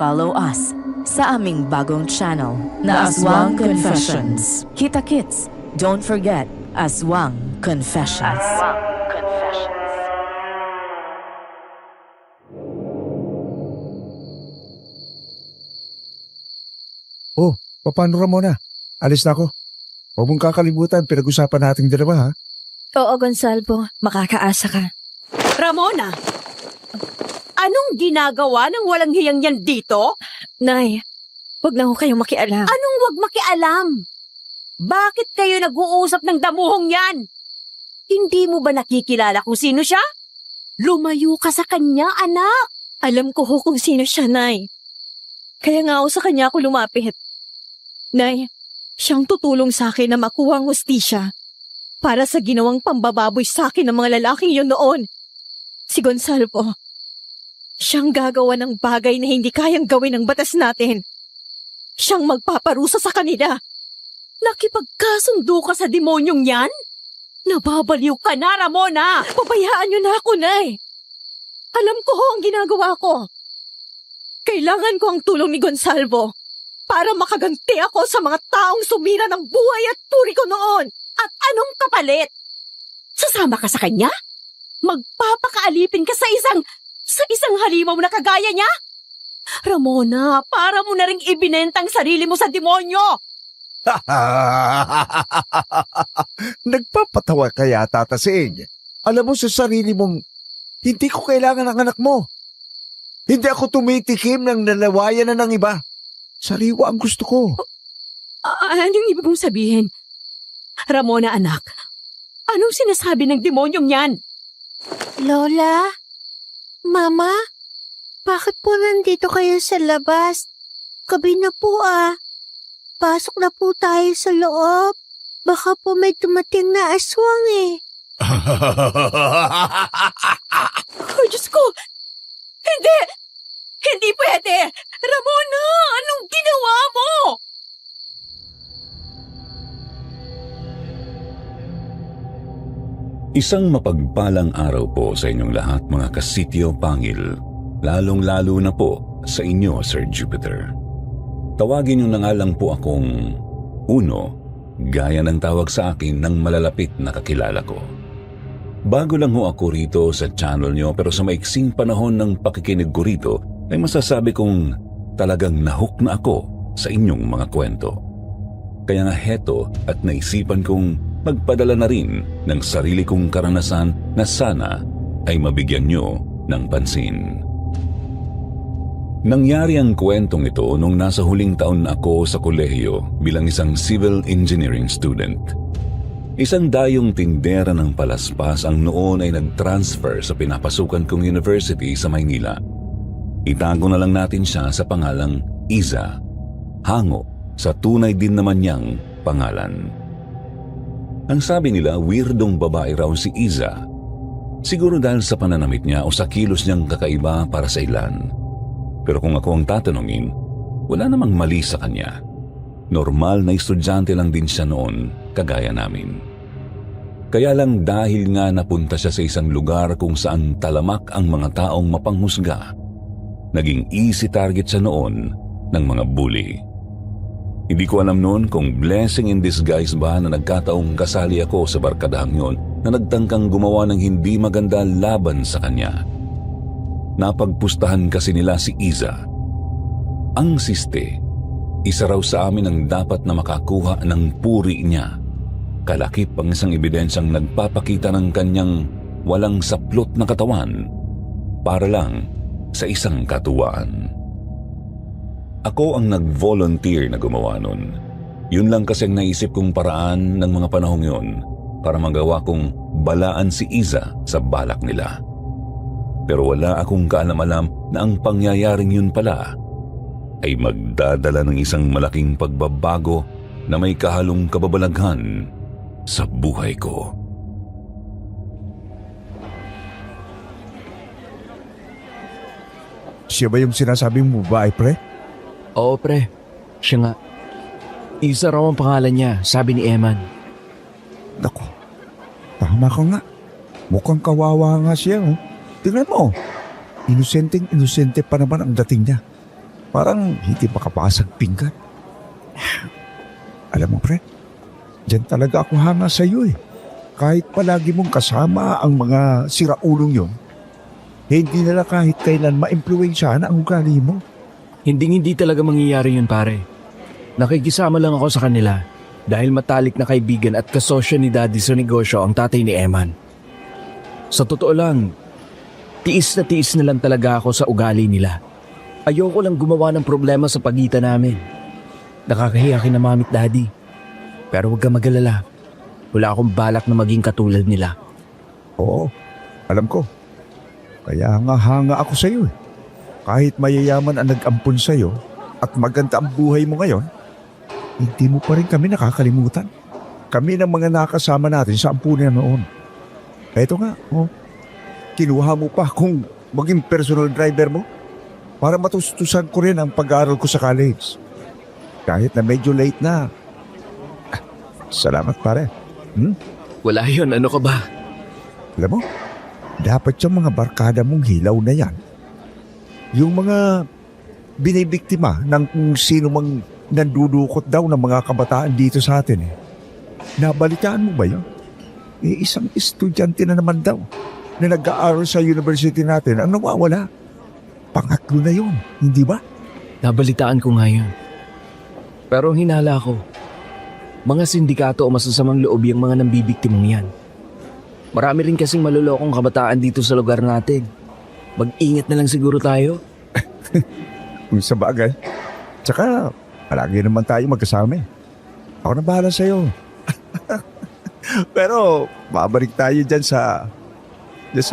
follow us sa aming bagong channel na Aswang Confessions. Kita-kits, don't forget Aswang Confessions. Oh, paano Ramona? Alis na ako. Huwag mong kakalimutan, pinag-usapan nating dalawa ha. Oo, Gonzalo, makakaasa ka. Ramona! Anong ginagawa ng walang hiyang yan dito? Nay, wag na ho kayong makialam. Anong wag makialam? Bakit kayo nag-uusap ng damuhong yan? Hindi mo ba nakikilala kung sino siya? Lumayo ka sa kanya, anak. Alam ko ho kung sino siya, Nay. Kaya nga ako sa kanya ako lumapit. Nay, siyang tutulong sa akin na makuha ang hustisya para sa ginawang pambababoy sa akin ng mga lalaking yun noon. Si Gonzalo, siyang gagawa ng bagay na hindi kayang gawin ng batas natin. Siyang magpaparusa sa kanila. Nakipagkasundo ka sa demonyong yan? Nababaliw ka na, Ramona! Pabayaan niyo na ako, Nay. Alam ko ho ang ginagawa ko. Kailangan ko ang tulong ni Gonzalo para makaganti ako sa mga taong sumira ng buhay at puri ko noon. At anong kapalit? Sasama ka sa kanya? Magpapakaalipin ka sa isang halimaw na kagaya niya? Ramona, para mo na ring ibinenta ang sarili mo sa demonyo! Nagpapatawa ka yata, Tasing. Alam mo sa sarili mong, hindi ko kailangan ng anak mo. Hindi ako tumitikim ng nalawayan na ng iba. Sariwa ang gusto ko. Anong ibig mong sabihin? Ramona, anak, anong sinasabi ng demonyong yan? Lola? Mama? Bakit po nandito kayo sa labas? Gabi na po Pasok na po tayo sa loob. Baka po may dumating na aswang Oh, Diyos ko! Hindi! Hindi pwede! Ramona, anong ginawa mo? Isang mapagpalang araw po sa inyong lahat mga kasityo pangil, lalong-lalo na po sa inyo, Sir Jupiter. Tawagin niyo na nga lang po akong Uno, gaya ng tawag sa akin ng malalapit na kakilala ko. Bago lang ho ako rito sa channel niyo pero sa maiksing panahon ng pakikinig ko rito ay masasabi kong talagang nahook na ako sa inyong mga kwento. Kaya nga heto at naisipan kong magpadala na rin ng sarili kong karanasan na sana ay mabigyan nyo ng pansin. Nangyari ang kwentong ito nung nasa huling taon na ako sa kolehiyo bilang isang civil engineering student. Isang dayong tindera ng palaspas ang noon ay nag-transfer sa pinapasukan kong university sa Maynila. Itago na lang natin siya sa pangalang Iza, hango sa tunay din naman niyang pangalan. Ang sabi nila, weirdong babae raw si Iza. Siguro dahil sa pananamit niya o sa kilos niyang kakaiba para sa ilan. Pero kung ako ang tatanungin, wala namang mali sa kanya. Normal na estudyante lang din siya noon, kagaya namin. Kaya lang dahil nga napunta siya sa isang lugar kung saan talamak ang mga taong mapanghusga, naging easy target siya noon ng mga bully. Hindi ko alam noon kung blessing in disguise ba na nagkataong kasali ako sa barkadahang yon na nagtangkang gumawa ng hindi maganda laban sa kanya. Napagpustahan kasi nila si Iza. Ang siste, isa raw sa amin ang dapat na makakuha ng puri niya. Kalakip ang isang ebidensyang nagpapakita ng kanyang walang saplot na katawan para lang sa isang katuwaan. Ako ang nag-volunteer na gumawa nun. Yun lang kasi ang naisip kong paraan ng mga panahong yun para magawa kong balaan si Iza sa balak nila. Pero wala akong kaalam-alam na ang pangyayaring yun pala ay magdadala ng isang malaking pagbabago na may kahalong kababalaghan sa buhay ko. Siya ba yung sinasabi mo ba, pre? Oo, pre. Siya nga. Isa raw ang pangalan niya, sabi ni Eman. Naku, tama ka nga. Mukhang kawawa nga siya, oh. Tingnan mo, inosente pa naman ang dating niya. Parang hindi makapasag pinggan. Alam mo, pre, dyan talaga ako hanga sa iyo eh. Kahit palagi mong kasama ang mga siraulong yon, hindi nila kahit kailan ma-impluwensyahan ang ugali mo. Hindi talaga mangyayari yun, pare. Nakikisama lang ako sa kanila dahil matalik na kaibigan at kasosyo ni Daddy sa negosyo ang tatay ni Eman. Sa totoo lang, tiis na lang talaga ako sa ugali nila. Ayoko lang gumawa ng problema sa pagitan namin. Nakakahiya kinamamit, Daddy. Pero huwag kang mag-alala. Wala akong balak na maging katulad nila. Oo, alam ko. Kaya nga hanga ako sa iyo eh. Kahit mayayaman ang nag-ampun sa iyo at maganda ang buhay mo ngayon, hindi mo pa rin kami nakakalimutan. Kami ng mga nakasama natin sa ampunan noon. Eto nga, kinuha mo pa kung maging personal driver mo para matustusan ko rin ang pag-aaral ko sa college. Kahit na medyo late na. Salamat, pare. Wala yun, ano ka ba? Alam mo, dapat yung mga barkada mong hilaw na yan, yung mga binibiktima ng kung sino mang nandudukot daw ng mga kabataan dito sa atin eh. Nabalitaan mo ba yun? Isang estudyante na naman daw na nag-aaral sa university natin ang nawawala. Pangatlo na yun, hindi ba? Nabalitaan ko nga yun. Pero hinala ko, mga sindikato o masasamang loob yung mga nambibiktimong yan. Marami rin kasing malulokong kabataan dito sa lugar natin. Mag-ingat na lang siguro tayo. Kung sa bagay. Tsaka, palagi naman tayo magkasama eh. Ako na bahala sa'yo. Pero, babalik tayo dyan sa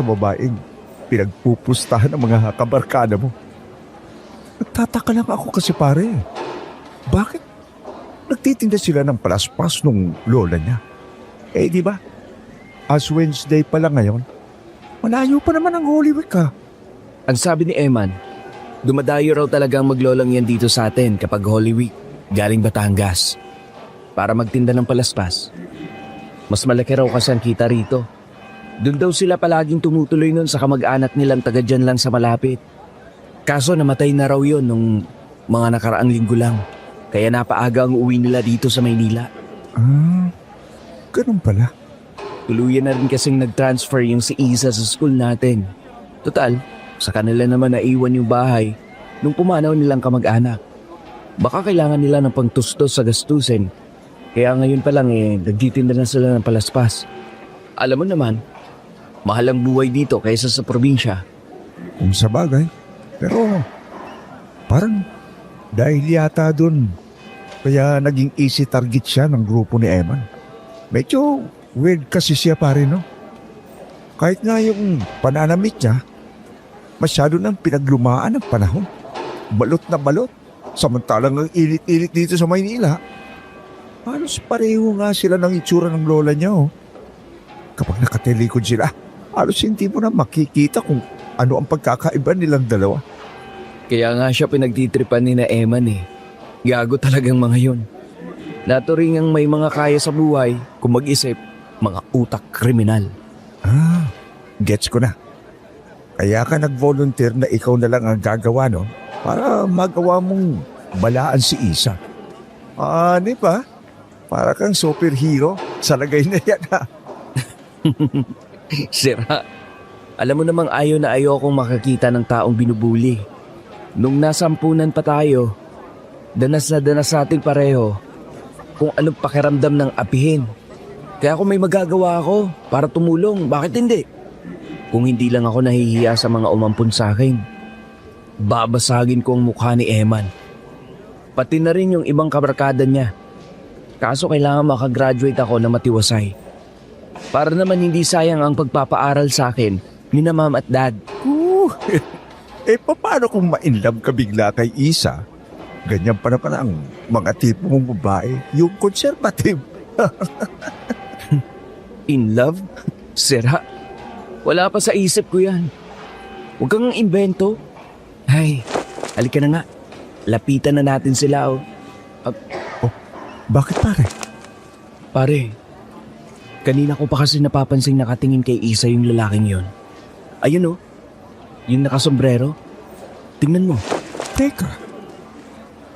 babaeng pinagpupustahan ng mga kabarkada mo. Nagtataka lang ako kasi pare. Bakit? Nagtitinda sila ng palaspas nung lola niya. Eh, di ba? As Wednesday pa lang ngayon, malayo pa naman ang Holy Week ha. Ang sabi ni Eman, dumadayo raw talagang maglolang yan dito sa atin kapag Holy Week, galing Batangas, para magtinda ng palaspas. Mas malaki raw kasi ang kita rito. Doon daw sila palaging tumutuloy nun sa kamag-anak nilang taga dyan lang sa malapit. Kaso namatay na raw yun nung mga nakaraang linggo lang. Kaya napaaga ang uwi nila dito sa Maynila. Ganun pala. Tuluyan na rin kasing nag-transfer yung si Isa sa school natin. Total, sa kanila naman naiwan yung bahay nung pumanaw nilang kamag-anak. Baka kailangan nila ng pangtustos sa gastusin. Kaya ngayon pa lang nagtitinda na sila ng palaspas. Alam mo naman, mahal ang buhay dito kaysa sa probinsya. Kung sa bagay. Pero, parang dahil yata dun, kaya naging easy target siya ng grupo ni Eman. Medyo weird kasi siya pare, no? Kahit nga yung pananamit niya, masyado nang pinaglumaan ng panahon. Balot na balot. Samantalang ang init-init dito sa Maynila. Halos pareho nga sila ng itsura ng lola niya, oh. Kapag nakatilikod sila, halos hindi mo na makikita kung ano ang pagkakaiba nilang dalawa. Kaya nga siya pinagtitripan ni na Eman eh. Gago talagang mga yun. Naturingang may mga kaya sa buhay kung mag-isip, mga utak kriminal. Gets ko na. Kaya ka nag-volunteer na ikaw na lang ang gagawa, no? Para magawa mong balaan si Isa. Di ba? Para kang superhero sa lagay na yan, ha? Sira. Alam mo namang ayaw na ayaw akong makakita ng taong binubuli. Nung nasa ampunan pa tayo, danas na danas natin pareho kung anong pakiramdam ng apihin. Kaya kung may magagawa ako para tumulong, bakit hindi? Kung hindi lang ako nahihiya sa mga umampun sa akin, babasagin ko ang mukha ni Eman. Pati na rin yung ibang kabarkada niya. Kaso kailangan makagraduate ako na matiwasay. Para naman hindi sayang ang pagpapaaral sa akin ni na mom at dad. Paano kung ma-inlove ka bigla kay Isa? Ganyan pa naman ang mga tipo mong babae, yung conservative. In love? Sira. Wala pa sa isip ko yan. Huwag kang invento. Ay, halika na nga. Lapitan na natin sila, oh. Bakit pare? Pare, kanina ko pa kasi napapansin nakatingin kay Isa yung lalaking yon. Ayun, oh. Yung nakasombrero. Tingnan mo. Teka,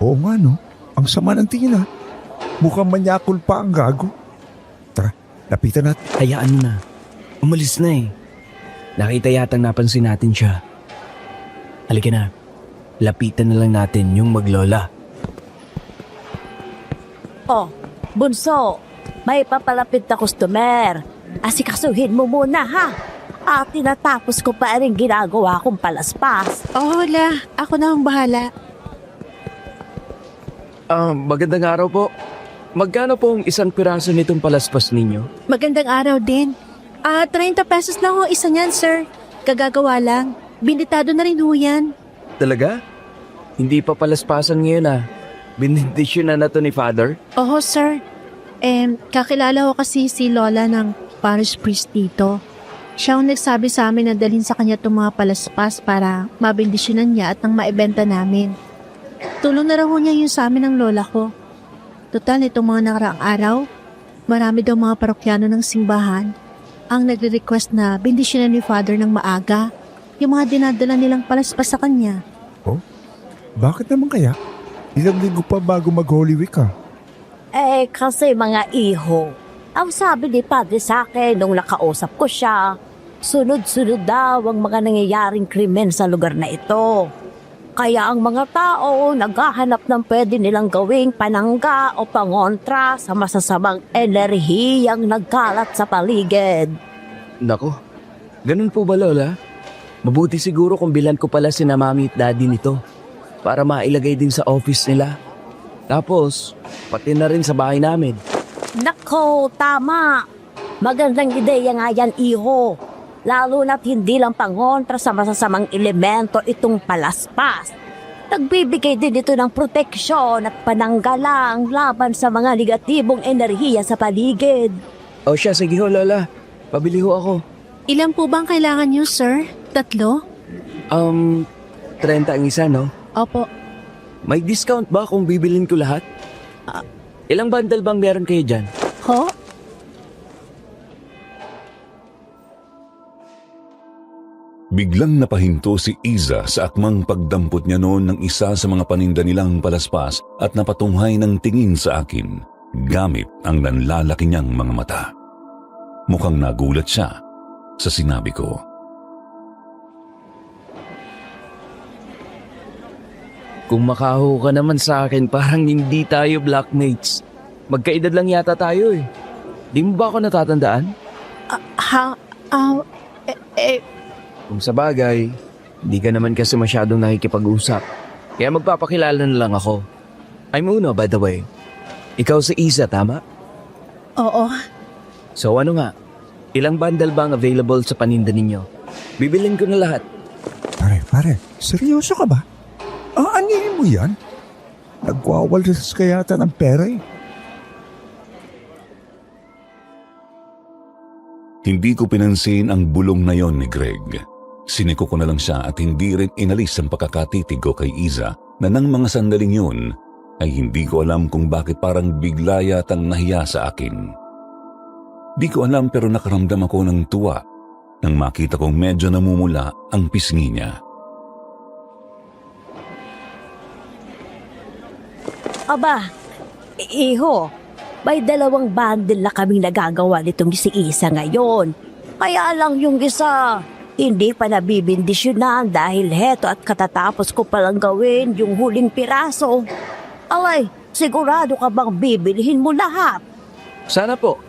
Oo nga no, ang sama ng tingin ha. Mukhang manyakol pa ang gago. Tara, lapitan natin. Hayaan mo na. Umalis na eh. Nakita yatang napansin natin siya. Halika na. Lapitan na lang natin yung maglola. Oh, bunso, may papalapit na customer. Asikasuhin mo muna ha. At tinatapos ko pa rin ginagawa kong palaspas. Oh, Lola. Ako na ang bahala. Magandang araw po. Magkano po ang isang piraso nitong palaspas ninyo? Magandang araw din. 30 pesos lang ho isa niyan, sir. Kagagawa lang. Binitado na rin ho yan. Talaga? Hindi pa palaspasan ngayon ah. Binindisyon na to ni Father? Oo, sir. Kakilala ko kasi si Lola ng parish priest dito. Siya ang nagsabi sa amin na dalhin sa kanya itong mga palaspas para mabindisyonan niya at nang maibenta namin. Tulong na raw ho niya yun sa amin ng lola ko. Total, itong mga nakaraang araw, marami daw mga parokyano ng simbahan ang nagre-request na bindisyonan ni Father ng maaga yung mga dinadala nilang palaspas sa kanya. Oh, bakit naman kaya? Ilang linggo pa bago mag-Holy Week ha? Kasi mga iho, ang sabi ni Padre sa akin nung nakausap ko siya, sunod-sunod daw ang mga nangyayaring krimen sa lugar na ito. Kaya ang mga tao naghahanap ng pwede nilang gawing panangga o pangontra sa masasamang enerhiyang nagkalat sa paligid. Nako, ganun po ba Lola? Mabuti siguro kung bilan ko pala sina Mami at Daddy nito para mailagay din sa office nila. Tapos, pati na rin sa bahay namin. Nako, tama. Magandang ideya nga yan, iho. Lalo na't hindi lang pangontra sa masasamang elemento itong palaspas. Nagbibigay din ito ng proteksyon at pananggalang laban sa mga negatibong enerhiya sa paligid. O siya, sige ho Lola. Pabili ho ako. Ilan po bang kailangan niyo, sir? 3? 30 ang isa, no? Opo. May discount ba kung bibilin ko lahat? Ilang bundle bang meron kayo dyan? Ho? Biglang napahinto si Iza sa akmang pagdampot niya noon ng isa sa mga paninda nilang palaspas at napatunghay ng tingin sa akin gamit ang nanlalaki niyang mga mata. Mukhang nagulat siya sa sinabi ko. Kung makaho ka naman sa akin, parang hindi tayo blackmates. Magkaedad lang yata tayo eh. Di mo ba ako natatandaan? Kung sa bagay, di ka naman kasi masyadong nakikipag-usap. Kaya magpapakilala na lang ako. I'm Uno, by the way. Ikaw si Isa, tama? Oo. So ano nga? Ilang bundle bang available sa paninda ninyo? Bibilin ko na lahat. Pare, seryoso ka ba? Aanin mo yan? Nagwawalas ka yata ng pera eh. Hindi ko pinansin ang bulong na yon ni Greg. Siniko ko na lang siya at hindi rin inalis ang pagkakatitig ko kay Iza na nang mga sandaling yun ay hindi ko alam kung bakit parang bigla yatang nahiya sa akin. Di ko alam pero nakaramdam ako ng tuwa nang makita kong medyo namumula ang pisngi niya. Aba, iho, may 2 bundle na kaming nagagawa nitong si Isa ngayon. Kaya lang yung isa, hindi pa nabibindisyonan dahil heto at katatapos ko palang gawin yung huling piraso. Alay, sigurado ka bang bibilihin mo lahat? Sana po.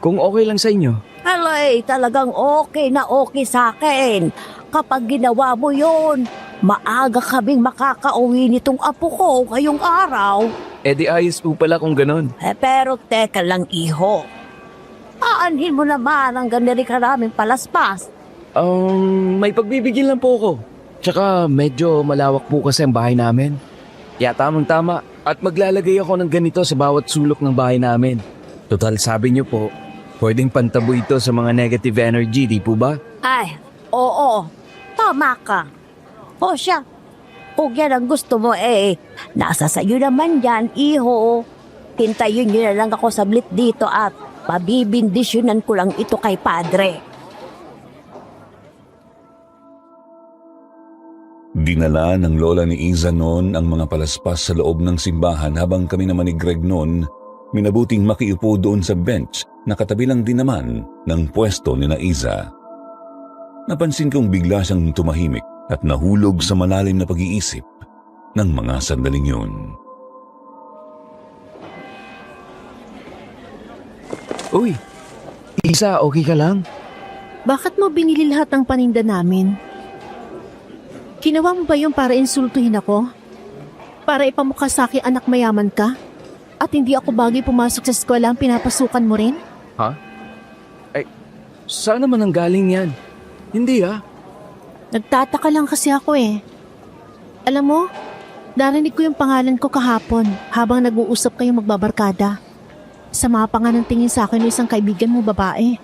Kung okay lang sa inyo. Alay, talagang okay na okay sa akin. Kapag ginawa mo yon, maaga kaming makakauwi nitong apo ko ngayong araw. Di ayos po pala kung ganon. Pero teka lang, iho. Aanhin mo naman ang ganiri karaming palaspas. May pagbibigil lang po ako. Tsaka medyo malawak po kasi ang bahay namin. Kaya tamang-tama. At maglalagay ako ng ganito sa bawat sulok ng bahay namin. Total, sabi niyo po, pwedeng pantabo ito sa mga negative energy, di po ba? Ay, oo. Tama ka. O siya, kung yan ang gusto mo nasa sayo naman yan, iho. Hintayin niyo na lang ako sablit dito at pabibindisyonan ko lang ito kay Padre. Dinala ng lola ni Iza noon ang mga palaspas sa loob ng simbahan habang kami naman ni Greg noon minabuting makiupo doon sa bench na katabi lang din naman ng pwesto ni na Iza. Napansin kong bigla siyang tumahimik at nahulog sa malalim na pag-iisip ng mga sandaling yun. Uy, Iza, okay ka lang? Bakit mo binili lahat ng paninda namin? Ginawa mo ba yun para insultuhin ako? Para ipamukha sa akin anak mayaman ka? At hindi ako bagay pumasok sa eskwela ang pinapasukan mo rin? Ha? Saan naman ang galing yan? Hindi Nagtataka lang kasi ako eh. Alam mo, narinig ko yung pangalan ko kahapon habang nag-uusap kayong magbabarkada. Sama pa nga ng tingin sa akin ng isang kaibigan mo babae.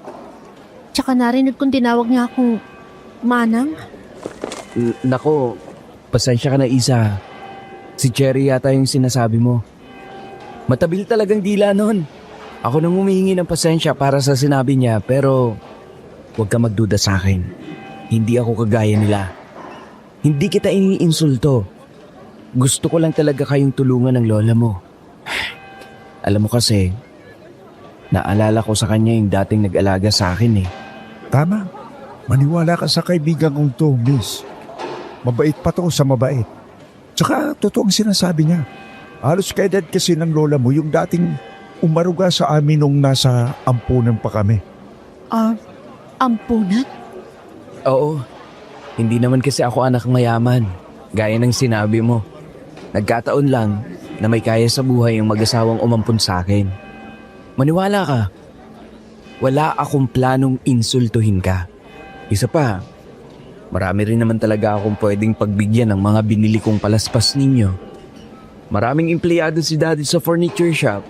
Tsaka narinig kong tinawag niya akong Manang. Nako, pasensya ka na Iza. Si Cherry yata yung sinasabi mo. Matabil talagang dila nun. Ako nang humihingi ng pasensya para sa sinabi niya pero huwag ka magduda sa akin. Hindi ako kagaya nila. Hindi kita iniinsulto. Gusto ko lang talaga kayong tulungan ng lola mo. Alam mo kasi, naalala ko sa kanya yung dating nag-alaga sa akin eh. Tama. Maniwala ka sa kaibigan kong to, miss. Mabait pa to sa mabait. Tsaka totoong sinasabi niya. Halos kaedad kasi ng lola mo yung dating umaruga sa amin nung nasa ampunan pa kami. Ampunan? Oo, hindi naman kasi ako anak mayaman. Gaya ng sinabi mo. Nagkataon lang na may kaya sa buhay yung mag-asawang umampun sa akin. Maniwala ka. Wala akong planong insultuhin ka. Isa pa, marami rin naman talaga akong pwedeng pagbigyan ng mga binili kong palaspas ninyo. Maraming empleyado si Daddy sa furniture shop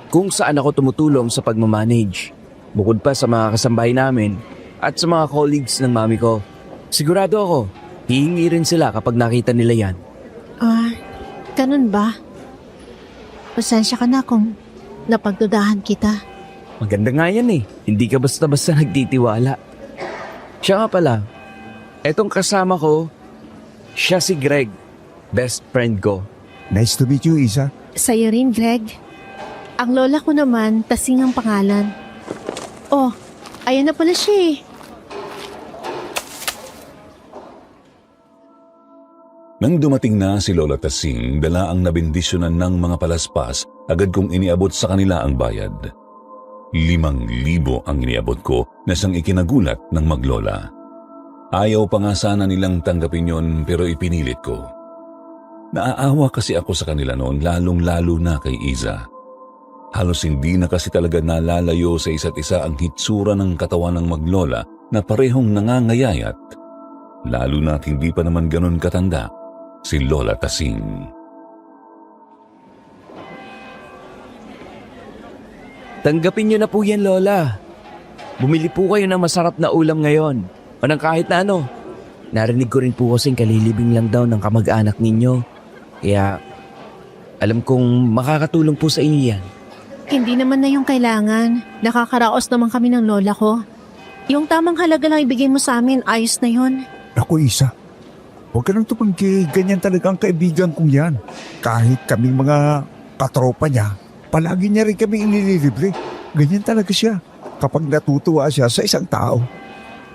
kung saan ako tumutulong sa pagmamanage. Bukod pa sa mga kasambahay namin at sa mga colleagues ng mami ko. Sigurado ako, hihingi rin sila kapag nakita nila yan. Ganun ba? Pasensya ka na kung napagdudahan kita. Maganda nga yan eh. Hindi ka basta-basta nagtitiwala. Siya nga pala, etong kasama ko, siya si Greg, best friend ko. Nice to meet you, Isa. Sa'yo rin, Greg. Ang lola ko naman, Tasing ang pangalan. Oh, ayan na pala siya eh. Nang dumating na si Lola Tasing, dala ang nabindisyonan ng mga palaspas, agad kong iniabot sa kanila ang bayad. 5,000 ang iniabot ko na siyang ikinagulat ng maglola. Ayaw pa nga sana nilang tanggapin yon pero ipinilit ko. Naaawa kasi ako sa kanila noon lalong-lalo na kay Iza. Halos hindi na kasi talaga nalalayo sa isa't isa ang hitsura ng katawan ng maglola na parehong nangangayayat. Lalo na't hindi pa naman ganun katanda si Lola Tasing. Tanggapin niyo na po yan, Lola. Bumili po kayo ng masarap na ulam ngayon. O ng kahit na ano. Narinig ko rin po kasing kalilibing lang daw ng kamag-anak ninyo. Kaya alam kong makakatulong po sa inyo yan. Hindi naman na yung kailangan. Nakakaraos naman kami ng lola ko. Yung tamang halaga lang ibigay mo sa amin, ayos na yun. Naku, Isa. Huwag ka nang tumanggi. Ganyan talaga ang kaibigan kong yan. Kahit kaming mga katropa niya, palagi niya rin kami inililibre. Ganyan talaga siya kapag natutuwa siya sa isang tao.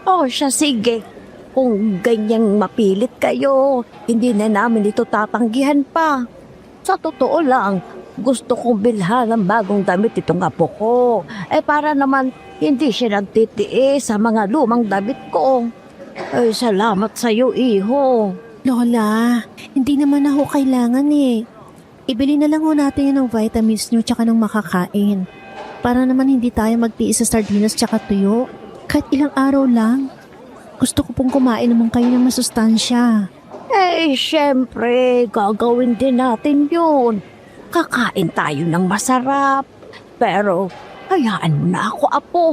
Oh, siya sige. Kung ganyang mapilit kayo, hindi na namin ito tatanggihan pa. Sa totoo lang, gusto kong bilhan ng bagong damit itong apo ko. Para naman hindi siya nagtitiis sa mga lumang damit ko. Salamat sa iyo, iho. Lola, hindi naman ako kailangan eh. Ibili na lang ho natin yun ng vitamins nyo tsaka ng makakain. Para naman hindi tayo magtiis sa sardinas tsaka tuyo. Kahit ilang araw lang. Gusto ko pong kumain naman kayo ng masustansya. Syempre, gagawin din natin yun. Kakain tayo ng masarap. Pero, hayaan mo na ako, apo.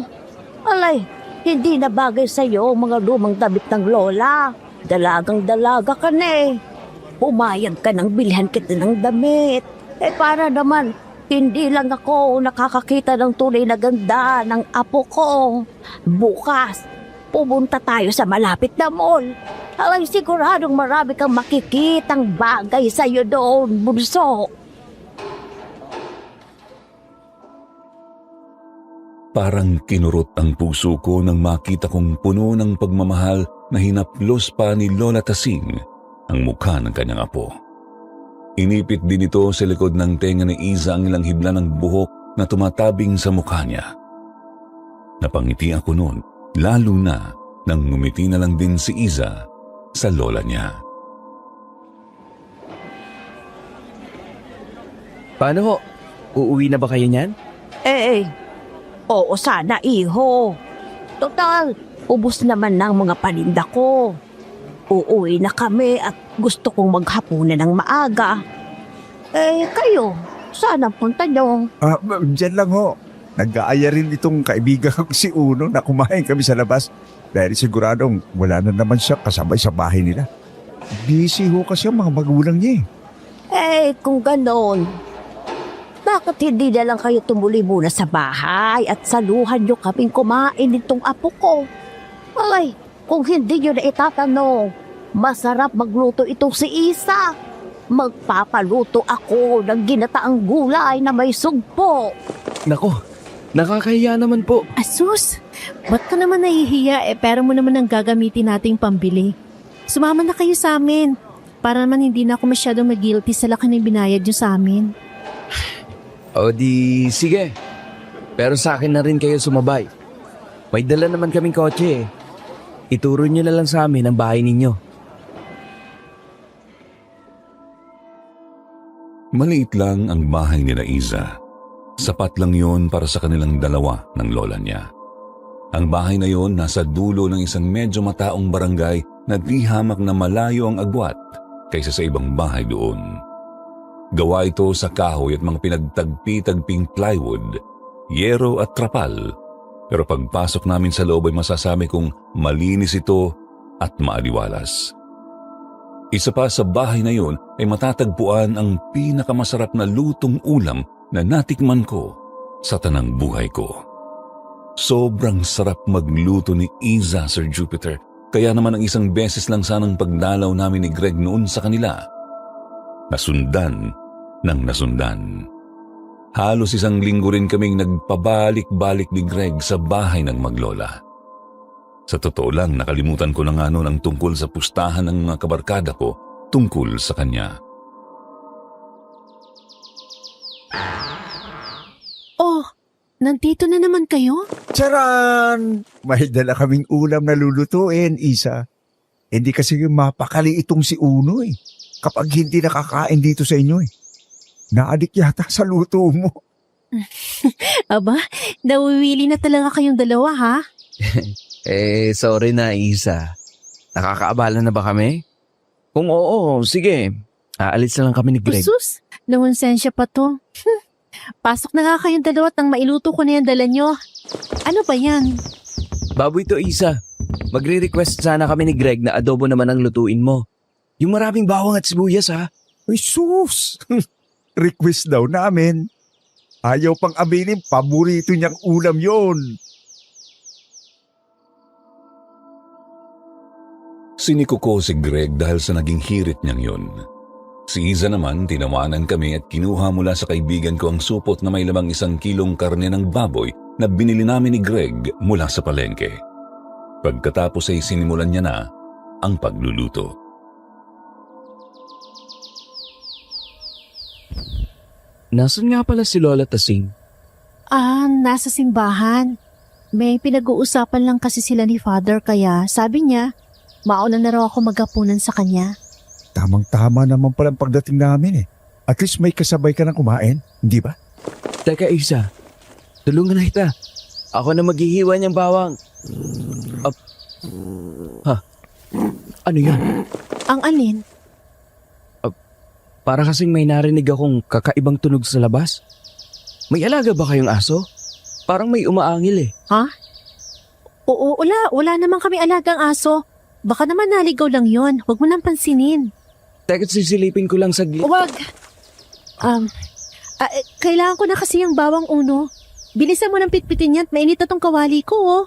Alay, hindi na bagay sa'yo ang mga lumang damit ng lola. Dalagang-dalaga ka na eh. Pumayag ka nang bilhan kita ng damit. Para naman, hindi lang ako nakakakita ng tunay na ganda ng apo ko. Bukas, pumunta tayo sa malapit na mall. Alay, siguradong marami kang makikitang bagay sa'yo doon, bunso. Parang kinurot ang puso ko nang makita kong puno ng pagmamahal na hinaplos pa ni Lola Tasing ang mukha ng kanyang apo. Inipit din ito sa likod ng tenga ni Iza ang ilang hibla ng buhok na tumatabing sa mukha niya. Napangiti ako noon, lalo na nang ngumiti na lang din si Iza sa lola niya. Paano ho? Uuwi na ba kayo niyan? Oo sana, iho. Total, ubos naman ng mga paninda ko. Uuwi na kami at gusto kong maghapunan ng maaga. Kayo, saan ang punta nyo? Diyan lang ho. Nag-aaya rin itong kaibigan ko si Uno na kumain kami sa labas dahil siguradong wala na naman siya kasabay sa bahay nila. Busy ho kasi ang mga magulang niya Kung ganon, bakit hindi na lang kayo tumuli muna sa bahay at saluhan nyo kaming kumain nitong apo ko? Ay, kung hindi nyo na itatanong, masarap magluto itong si Isa. Magpapaluto ako ng ginataang gulay na may sugpo. Nako, nakakahiya naman po. Asus, ba't ka naman nahihiya pera mo naman ang gagamitin nating pambili? Sumama na kayo sa amin para naman hindi na ako masyadong mag-guilty sa laki ng binayad nyo sa amin. O di, sige. Pero sa akin na rin kayo sumabay. May dala naman kaming kotse eh. Ituro nyo na lang sa amin ang bahay ninyo. Maliit lang ang bahay nila Iza. Sapat lang yon para sa kanilang dalawa ng lola niya. Ang bahay na yon nasa dulo ng isang medyo mataong barangay na di hamak na malayo ang agwat kaysa sa ibang bahay doon. Gawa ito sa kahoy at mga pinagtagpi-tagping plywood, yero at trapal. Pero pagpasok namin sa loob ay masasabi kong malinis ito at maaliwalas. Isa pa sa bahay na yun ay matatagpuan ang pinakamasarap na lutong ulam na natikman ko sa tanang buhay ko. Sobrang sarap magluto ni Iza, Sir Jupiter, kaya naman ang isang beses lang sanang pagdalaw namin ni Greg noon sa kanila. Nasundan ng nasundan. Halos isang linggo rin kaming nagpabalik-balik ni Greg sa bahay ng maglola. Sa totoo lang, nakalimutan ko na nga noon ang tungkol sa pustahan ng mga kabarkada ko tungkol sa kanya. Oh, nandito na naman kayo? Charan! May dala kaming ulam na lulutuin, Isa. Hindi kasi mapakali itong si Uno kapag hindi nakakain dito sa inyo Naadik yata sa luto mo. Aba, nawiwili na talaga kayong dalawa ha? Sorry na Isa. Nakakaabala na ba kami? Kung oo, sige. Aalis na lang kami ni Greg. Sus, nangonsensya pa to. Pasok na nga kayong dalawa at nang mailuto ko na yan dala nyo. Ano ba yan? Baboy to Isa. Magre-request sana kami ni Greg na adobo naman ang lutuin mo. Yung maraming bawang at sibuyas ha. Ay, sus! Request daw namin. Ayaw pang aminin, paborito niyang ulam yon. Siniko ko si Greg dahil sa naging hirit niyang yun. Si Iza naman, tinawanan kami at kinuha mula sa kaibigan ko ang supot na may lamang 1 kilong karne ng baboy na binili namin ni Greg mula sa palengke. Pagkatapos ay sinimulan niya na ang pagluluto. Nasaan nga pala si Lola Tasing? Nasa simbahan. May pinag-uusapan lang kasi sila ni Father kaya sabi niya, mauna na raw ako maghapunan sa kanya. Tamang-tama naman pala ang pagdating namin At least may kasabay ka na kumain, hindi ba? Teka Isa, tulungan na kita. Ako na maghihiwa niyang bawang. Ano yan? Ang alin? Para kasing may narinig akong kakaibang tunog sa labas. May alaga ba kayong aso? Parang may umaangil Ha? Oo, wala naman kami alagang aso. Baka naman naligaw lang yon. Huwag mo nang pansinin. Teka, sisilipin ko lang saglit. Huwag. Kailangan ko na kasi yung bawang Uno. Bilisan mo ng pitpitin niya at mainit na tong kawali ko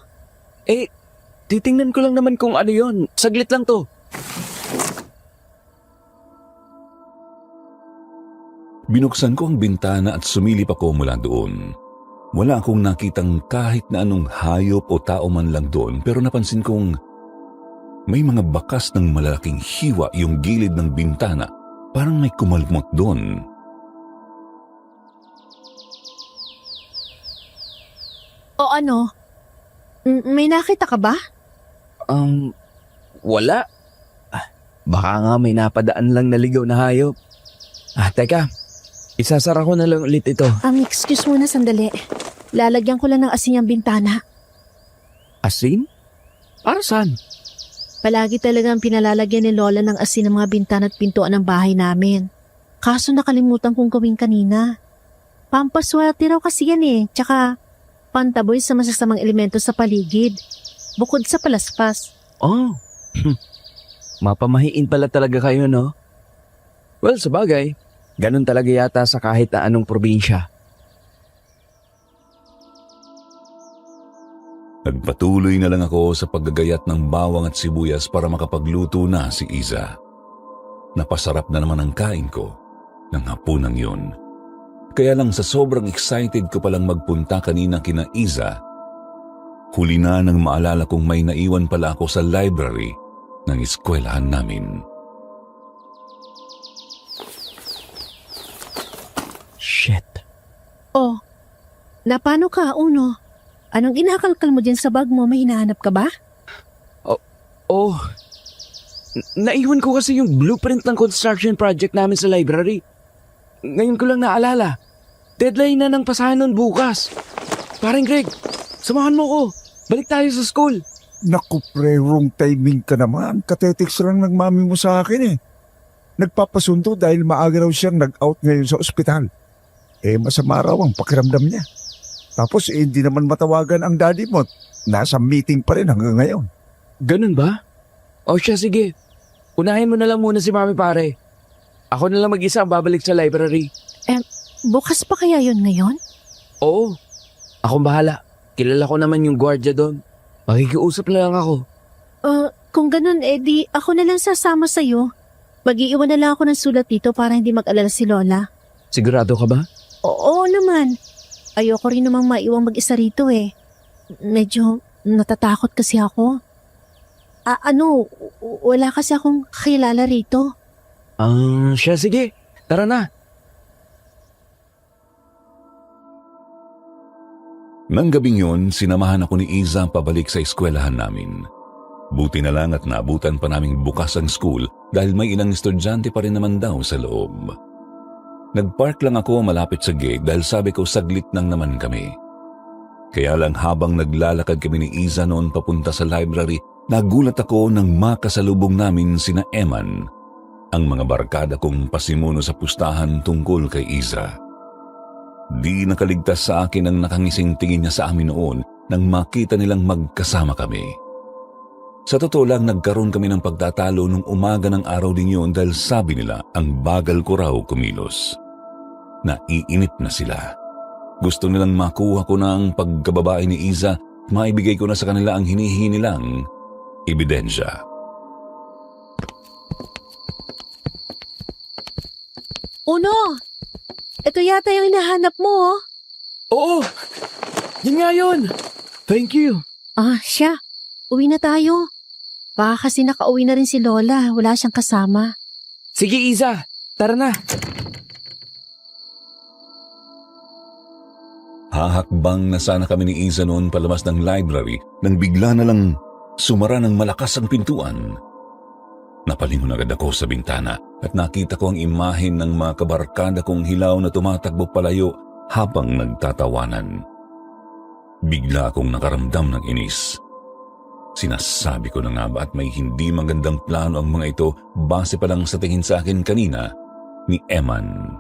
Titingnan ko lang naman kung ano yon. Saglit lang to. Binuksan ko ang bintana at sumilip ako mula doon. Wala akong nakitang kahit na anong hayop o tao man lang doon, pero napansin kong may mga bakas ng malalaking hiwa yung gilid ng bintana. Parang may kumalmot doon. O ano? May nakita ka ba? Wala. Baka nga may napadaan lang na ligaw na hayop. Teka. Isasara ko na lang ulit ito. Excuse muna sandali. Lalagyan ko lang ng asin yung bintana. Asin? Para saan? Palagi talagang pinalalagyan ni Lola ng asin ng mga bintana at pintuan ng bahay namin. Kaso nakalimutan kong gawin kanina. Pampaswerte raw kasi yan eh. Tsaka pantaboy sa masasamang elemento sa paligid. Bukod sa palaspas. Oh. Mapamahiin pala talaga kayo, no? Well, sabagay. Ganun talaga yata sa kahit na anong probinsya. Nagpatuloy na lang ako sa paggagayat ng bawang at sibuyas para makapagluto na si Iza. Napasarap na naman ang kain ko ng hapunang yun. Kaya lang sa sobrang excited ko palang magpunta kanina kina Iza, huli na nang maalala kong may naiwan pala ako sa library ng eskwelahan namin. Shit. Oh, napano ka, Uno? Anong inakalkal mo dyan sa bag mo? May hinahanap ka ba? Oh. Naiwan ko kasi yung blueprint ng construction project namin sa library. Ngayon ko lang naalala. Deadline na ng pasahan nun bukas. Paring Greg, samahan mo ko. Balik tayo sa school. Naku pre, wrong timing ka naman. Katetext lang ng mami mo sa akin eh. Nagpapasundo dahil maaga raw siyang nag-out ngayon sa ospital. Masama raw ang pakiramdam niya. Tapos hindi naman matawagan ang daddy mo. Nasa meeting pa rin hanggang ngayon. Ganun ba? O siya, sige. Unahin mo na lang muna si mami pare. Ako na lang mag-isa ang babalik sa library. Bukas pa kaya yun ngayon? Oo. Akong bahala. Kilala ko naman yung gwardiya doon. Makikiusap na lang ako. Kung ganun, di ako na lang sasama sa'yo. Mag-iiwan na lang ako ng sulat dito para hindi mag-alala si Lola. Sigurado ka ba? Oo naman. Ayoko rin namang maiwang mag-isa rito eh. Medyo natatakot kasi ako. Wala kasi akong kakilala rito. Siya, sige. Tara na. Nang gabing yun, sinamahan ako ni Iza pabalik sa eskwelahan namin. Buti na lang at naabutan pa naming bukas ang school dahil may ilang estudyante pa rin naman daw sa loob. Nagpark lang ako malapit sa gate dahil sabi ko saglit lang naman kami. Kaya lang habang naglalakad kami ni Iza noon papunta sa library, nagulat ako nang makasalubong namin sina Eman, ang mga barkada kong pasimuno sa pustahan tungkol kay Iza. Di nakaligtas sa akin ang nakangising tingin niya sa amin noon nang makita nilang magkasama kami. Sa totoo lang, nagkaroon kami ng pagtatalo nung umaga ng araw din yun dahil sabi nila ang bagal ko raw kumilos. Naiinip na sila. Gusto nilang makuha ko na ang pagkababae ni Iza, maibigay ko na sa kanila ang hinihingi nilang ebidensya. Uno! Ito yata yung hinahanap mo, oh. Oo! Yun nga yun! Thank you! Siya. Uwi na tayo. Baka kasi nakauwi na rin si Lola. Wala siyang kasama. Sige, Iza! Tara na! Hahakbang na sana kami ni Iza noon palabas ng library nang bigla na lang sumara ng malakas ang pintuan. Napalingon agad ako sa bintana at nakita ko ang imahen ng mga kabarkada kong hilaw na tumatakbo palayo habang nagtatawanan. Bigla akong nakaramdam ng inis. Sinasabi ko na nga ba at may hindi magandang plano ang mga ito base pa lang sa tingin sa akin kanina ni Eman.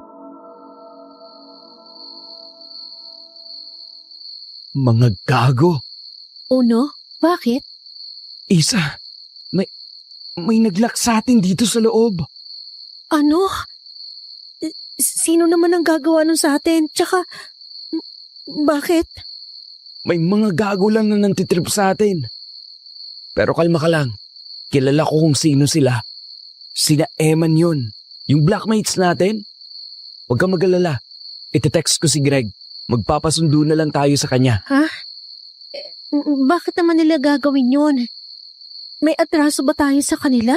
Mga gago! Uno? Bakit? Isa, may naglock sa atin dito sa loob. Ano? Sino naman ang gagawa nun sa atin? Tsaka, bakit? May mga gago lang na nantitrip sa atin. Pero kalma ka lang. Kilala ko kung sino sila. Sina Eman yun. Yung blackmates natin. Huwag kang mag-alala. Ite-text ko si Greg. Magpapasundo na lang tayo sa kanya. Bakit naman nila gagawin yun? May atraso ba tayo sa kanila?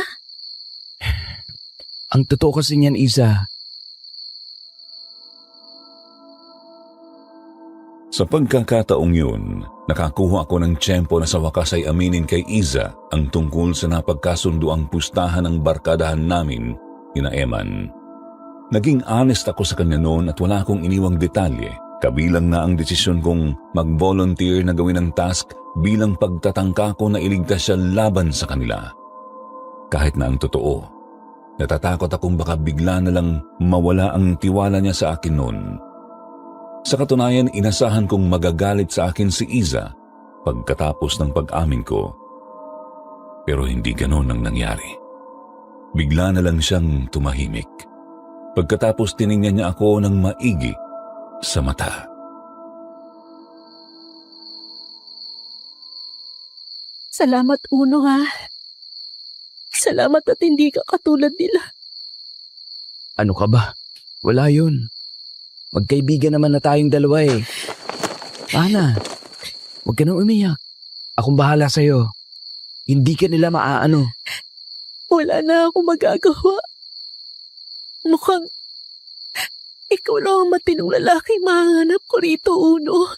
Ang totoo kasi niyan, Isa, Sa pagkakataong yun, nakakuha ako ng tiyempo na sa wakas ay aminin kay Iza ang tungkol sa napagkasunduang pustahan ng barkadahan namin, ina Eman. Naging honest ako sa kanya noon at wala akong iniwang detalye, kabilang na ang desisyon kong mag-volunteer na gawin ang task bilang pagtatangka ko na iligtas siya laban sa kanila. Kahit na ang totoo, natatakot akong baka bigla na lang mawala ang tiwala niya sa akin noon. Sa katunayan, inasahan kong magagalit sa akin si Iza pagkatapos ng pag-amin ko. Pero hindi ganon ang nangyari. Bigla na lang siyang tumahimik. Pagkatapos tiningnan niya ako ng maigi sa mata. Salamat, Uno, ha. Salamat at hindi ka katulad nila. ano ka ba? Wala yun. Magkaibigan naman na tayong dalawa eh. Ana, huwag ka nang umiyak. Akong bahala sa'yo. Hindi ka nila maaano. Wala na akong magagawa. Mukhang ikaw lang ang matinong lalaki mahanap ko rito, Uno.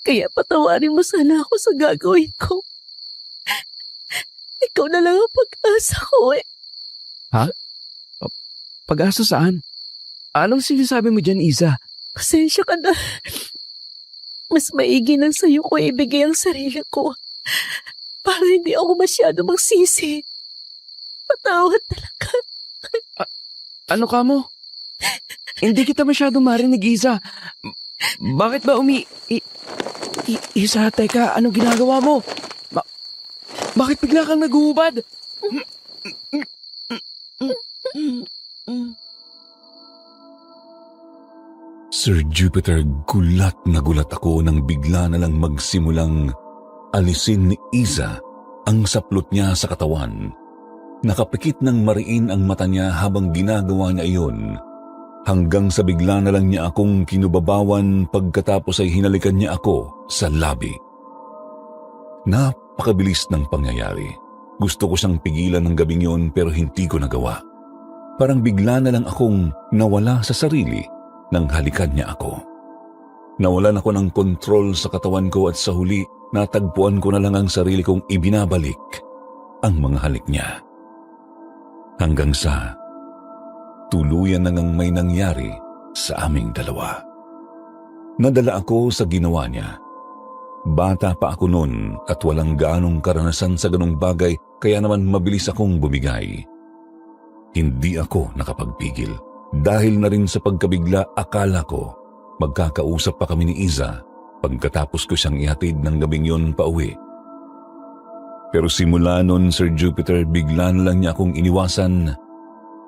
Kaya patawarin mo sana ako sa gagawin ko. Ikaw na lang ang pag-asa ko eh. Ha? Pag-asa saan? Anong sinasabi mo dyan, Isa? Pasensya ka na. Mas maigi nang sa'yo ko ibigay ang sarili ko. Para hindi ako masyado magsisi. Patawad talaga. Ano ka mo? Hindi kita masyadong marinig, Isa. Bakit ba Isa, teka, anong ginagawa mo? Bakit bigla kang naguhubad? Sir Jupiter, gulat na gulat ako nang bigla na lang magsimulang alisin ni Iza ang saplot niya sa katawan. Nakapikit ng mariin ang mata niya habang ginagawa niya iyon. Hanggang sa bigla na lang niya akong kinubabawan pagkatapos ay hinalikan niya ako sa labi. Napakabilis ng pangyayari. Gusto ko siyang pigilan ng gabing yun pero hindi ko nagawa. Parang bigla na lang akong nawala sa sarili nang halikan niya ako. Nawalan ako ng kontrol sa katawan ko at sa huli, natagpuan ko na lang ang sarili kong ibinabalik ang mga halik niya. Hanggang sa tuluyan na ngang may nangyari sa aming dalawa. Nadala ako sa ginawa niya. Bata pa ako noon at walang gaanong karanasan sa ganong bagay kaya naman mabilis akong bumigay. Hindi ako nakapagpigil. Dahil na rin sa pagkabigla, akala ko magkakausap pa kami ni Iza pagkatapos ko siyang ihatid ng gabing yun pauwi. Pero simula nun, Sir Jupiter, bigla na lang niya akong iniwasan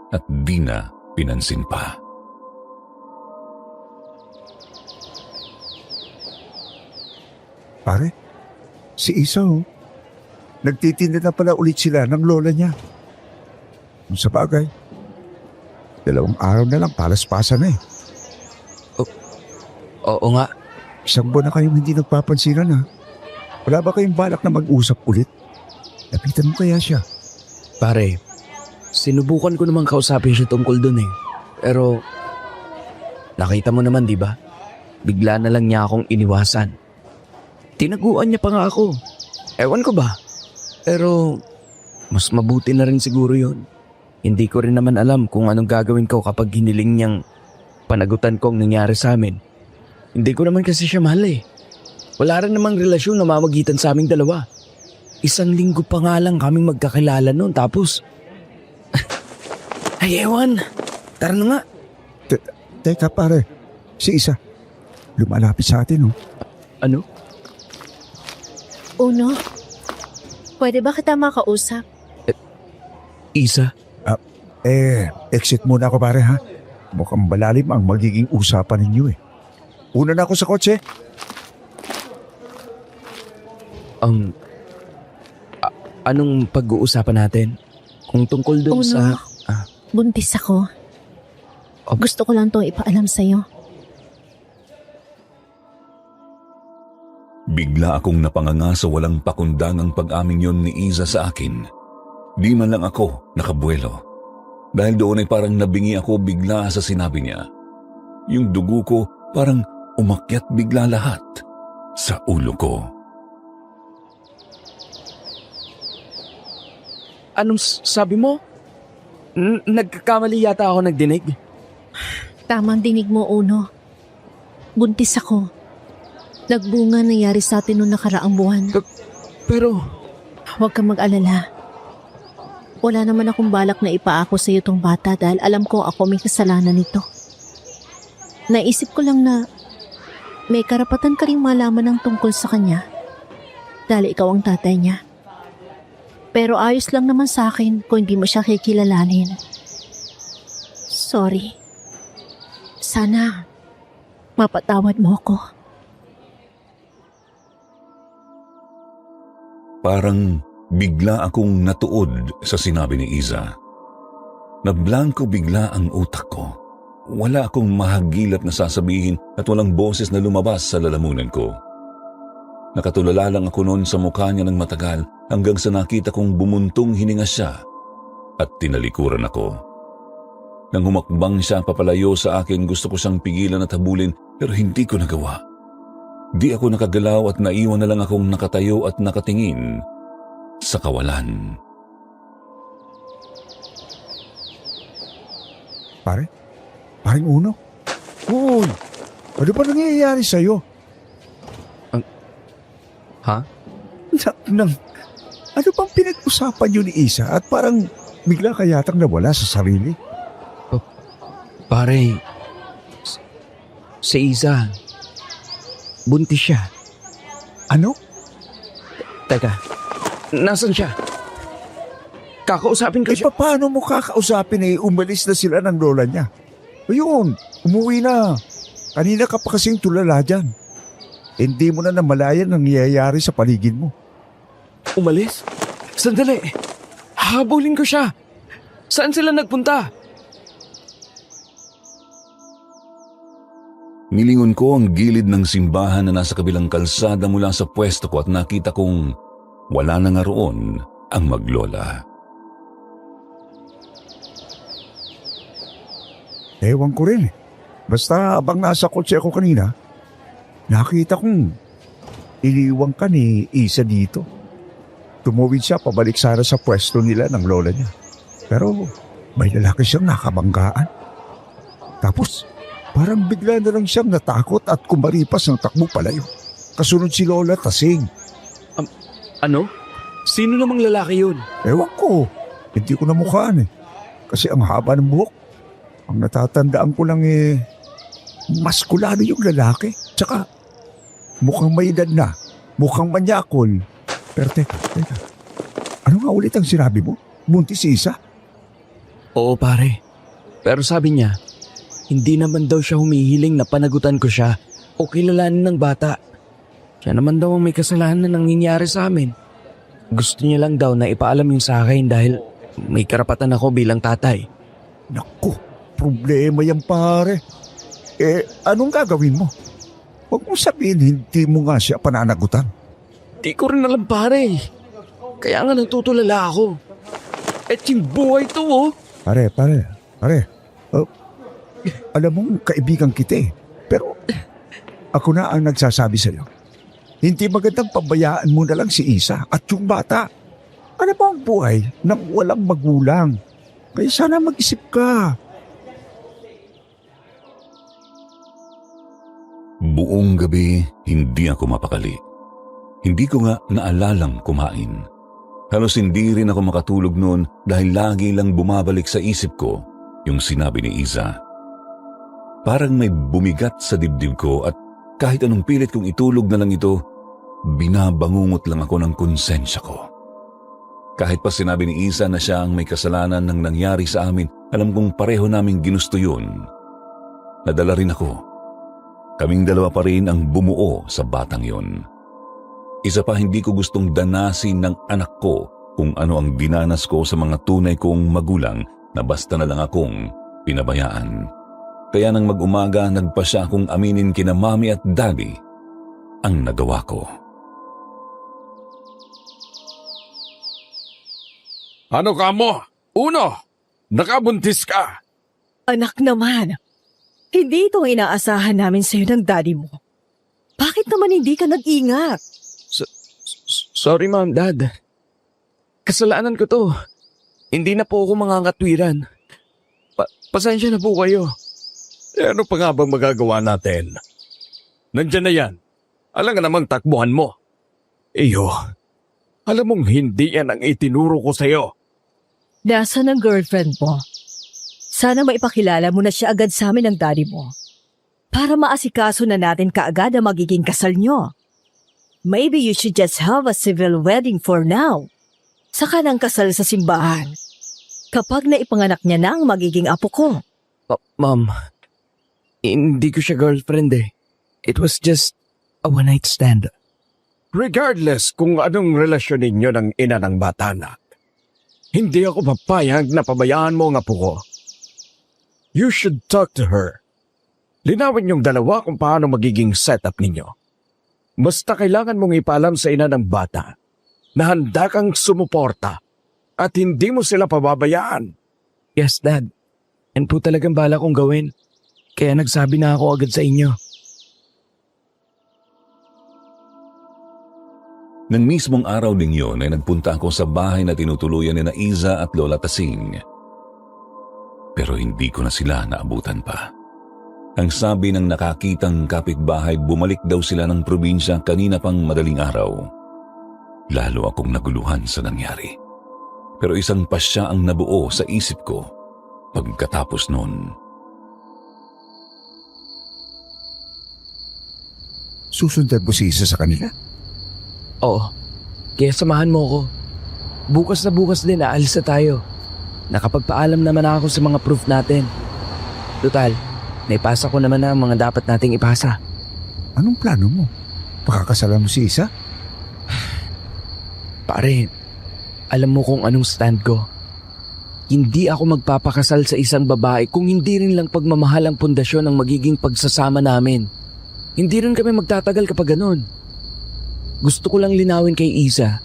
at di na pinansin pa. Pare, si Isa nagtitinda na pala ulit sila ng lola niya. Kung sa bagay, 2 araw na lang palaspasan na eh. Oo nga. 1 buwan na kayong hindi nagpapansinan ha. Wala ba kayong balak na mag-usap ulit? Lapitan mo kaya siya. Pare, sinubukan ko naman kausapin siya tungkol dun eh. Pero, nakita mo naman di ba? Bigla na lang niya akong iniwasan. Tinaguan niya pa nga ako. Ewan ko ba? Pero, mas mabuti na rin siguro yun. Hindi ko rin naman alam kung anong gagawin ko kapag hiniling niyang panagutan ko ang nangyari sa amin. Hindi ko naman kasi siya mahal eh. Wala rin namang relasyon na mamagitan sa aming dalawa. 1 linggo pa nga lang kaming magkakilala noon tapos... Ay ewan, tara na nga. Teka pare, si Isa, lumalapit sa atin Ano? Uno, pwede ba kita makausap? Isa? Exit muna ako pare ha. Mukhang malalim ang magiging usapan ninyo eh. Una na ako sa kotse. Anong pag-uusapan natin? Kung tungkol dun Oh, sa... no. Buntis ako. Oh. Gusto ko lang itong ipaalam sa'yo. Bigla akong napanganga sa walang pakundangang pag-amin yon ni Iza sa akin. Di man lang ako nakabuelo. Dahil doon ay parang nabingi ako bigla sa sinabi niya. Yung dugo ko parang umakyat bigla lahat sa ulo ko. Anong sabi mo? Nagkakamali yata ako nagdinig. Tamang dinig mo, Uno. Buntis ako. Nagbunga nangyari sa atin noong nakaraang buwan. Pero, Huwag kang mag-alala. Wala naman akong balak na ipaako sa iyo tong bata dahil alam ko ako may kasalanan nito. Naisip ko lang na may karapatan ka ring malaman ng tungkol sa kanya dahil ikaw ang tatay niya. Pero ayos lang naman sa akin kung hindi mo siya kikilalanin. Sorry. Sana mapatawad mo ako. Parang bigla akong natuod sa sinabi ni Iza. Nablangko bigla ang utak ko. Wala akong mahagilap na sasabihin at walang boses na lumabas sa lalamunan ko. Nakatulala lang ako noon sa mukha niya ng matagal hanggang sa nakita kong bumuntong hininga siya at tinalikuran ako. Nang humakbang siya papalayo sa akin, gusto ko siyang pigilan at habulin pero hindi ko nagawa. Di ako nakagalaw at naiwan na lang akong nakatayo at nakatingin sa kawalan. Paring Uno? Uy! Ano ba nangyayari sa'yo? ha? Ano bang pinag-usapan niyo ni Isa at parang bigla ka yatang nawala sa sarili? Pare, si Iza, buntis siya. Ano? Teka, nasan siya? Kakausapin ko siya. Paano mo kakausapin umalis na sila ng lola niya? Ayun, umuwi na. Kanina ka pa kasing tulala dyan. Hindi mo na namalayan ang nangyayari sa paligid mo. Umalis? Sandali. Habulin ko siya. Saan sila nagpunta? Nilingon ko ang gilid ng simbahan na nasa kabilang kalsada mula sa pwesto ko at nakita kong wala na nga roon ang maglola. Ewan ko rin. Basta abang nasa kotse ako kanina, nakita kong iniwang ka ni Isa dito. Tumawid siya pabalik sana sa pwesto nila ng lola niya. Pero may lalaki siyang nakabanggaan. Tapos parang bigla na lang siyang natakot at kumaripas ng takbo palayo. Kasunod si Lola Tasing. Ano? Sino namang lalaki yun? Ewan ko, hindi ko namukhaan Kasi ang haba ng buhok. Ang natatandaan ko lang maskulado yung lalaki. Tsaka mukhang may edad na, mukhang manyakol. Pero teka. Ano nga ulit ang sinabi mo? Buntis si Isa? Oo pare. Pero sabi niya, hindi naman daw siya humihiling na panagutan ko siya o kilalanin ng bata. Siya naman daw ang may kasalanan na nangyayari sa amin. Gusto niya lang daw na ipaalam yung sa akin dahil may karapatan ako bilang tatay. Naku, problema yan pare. Anong gagawin mo? Huwag mong sabihin hindi mo nga siya pananagutan. Di ko rin alam pare. Kaya nga natutulala ako. At yung buhay to Pare. Alam mo, kaibigan kita Pero ako na ang nagsasabi sa'yo. Hindi magandang pabayaan mo na lang si Isa at yung bata. Ano ba ang buhay ng walang magulang? Kaya sana mag-isip ka. Buong gabi, hindi ako mapakali. Hindi ko nga naalalang kumain. Halos hindi rin ako makatulog noon dahil lagi lang bumabalik sa isip ko yung sinabi ni Iza. Parang may bumigat sa dibdib ko at kahit anong pilit kong itulog na lang ito, binabangungot lang ako ng konsensya ko. Kahit pa sinabi ni Iza na siya ang may kasalanan ng nangyari sa amin, alam kong pareho naming ginusto yun. Nadala rin ako. Kaming dalawa pa rin ang bumuo sa batang yun. Isa pa hindi ko gustong danasin ng anak ko kung ano ang dinanas ko sa mga tunay kong magulang na basta na lang akong pinabayaan. Kaya nang mag-umaga, nagpa siya akong aminin kina mami at daddy ang nagawa ko. Ano ka mo? Uno, nakabuntis ka. Anak naman, hindi ito ang inaasahan namin sa'yo ng daddy mo. Bakit naman hindi ka nag-ingat? Sorry ma'am, dad. Kasalanan ko to. Hindi na po ako mangangatwiran. Pasensya na po kayo. Ano pa nga bang magagawa natin? Nandyan na yan. Alam nga namang takbuhan mo. Iyo, alam mong hindi yan ang itinuro ko sa'yo. Nasaan ang girlfriend mo? Sana maipakilala mo na siya agad sa amin ng daddy mo. Para maasikaso na natin kaagad ang magiging kasal nyo. Maybe you should just have a civil wedding for now. Saka nang kasal sa simbahan. Kapag naipanganak niya na ang magiging apo ko. Ma'am, hindi ko siya girlfriend eh. It was just a one-night stand. Regardless kung anong relasyon ninyo ng ina ng bata na, hindi ako papayag na pabayaan mo ang apo ko. You should talk to her. Linawin yung dalawa kung paano magiging setup ninyo. Basta kailangan mong ipaalam sa ina ng bata na handa kang sumuporta at hindi mo sila pababayaan. Yes, Dad. Yan po talagang bala kong gawin. Kaya nagsabi na ako agad sa inyo. Nang mismong araw ding yun ay nagpunta ako sa bahay na tinutuluyan ni na Iza at Lola Tasing. Pero hindi ko na sila naabutan pa. Ang sabi ng nakakitang kapitbahay, bumalik daw sila ng probinsya kanina pang madaling araw. Lalo akong naguluhan sa nangyari. Pero isang pasya ang nabuo sa isip ko pagkatapos noon. Susundan mo si Isa sa kanila? Oo. Kaya samahan mo ko. Bukas na bukas din aalis na tayo. Nakapagpaalam naman ako sa mga proof natin. Total, naipasa ko naman na ang mga dapat nating ipasa. Anong plano mo? Pakakasalan mo si Isa? Pare, alam mo kung anong stand ko. Hindi ako magpapakasal sa isang babae kung hindi rin lang pagmamahal ang pundasyon ng magiging pagsasama namin. Hindi rin kami magtatagal kapag ganun. Gusto ko lang linawin kay Isa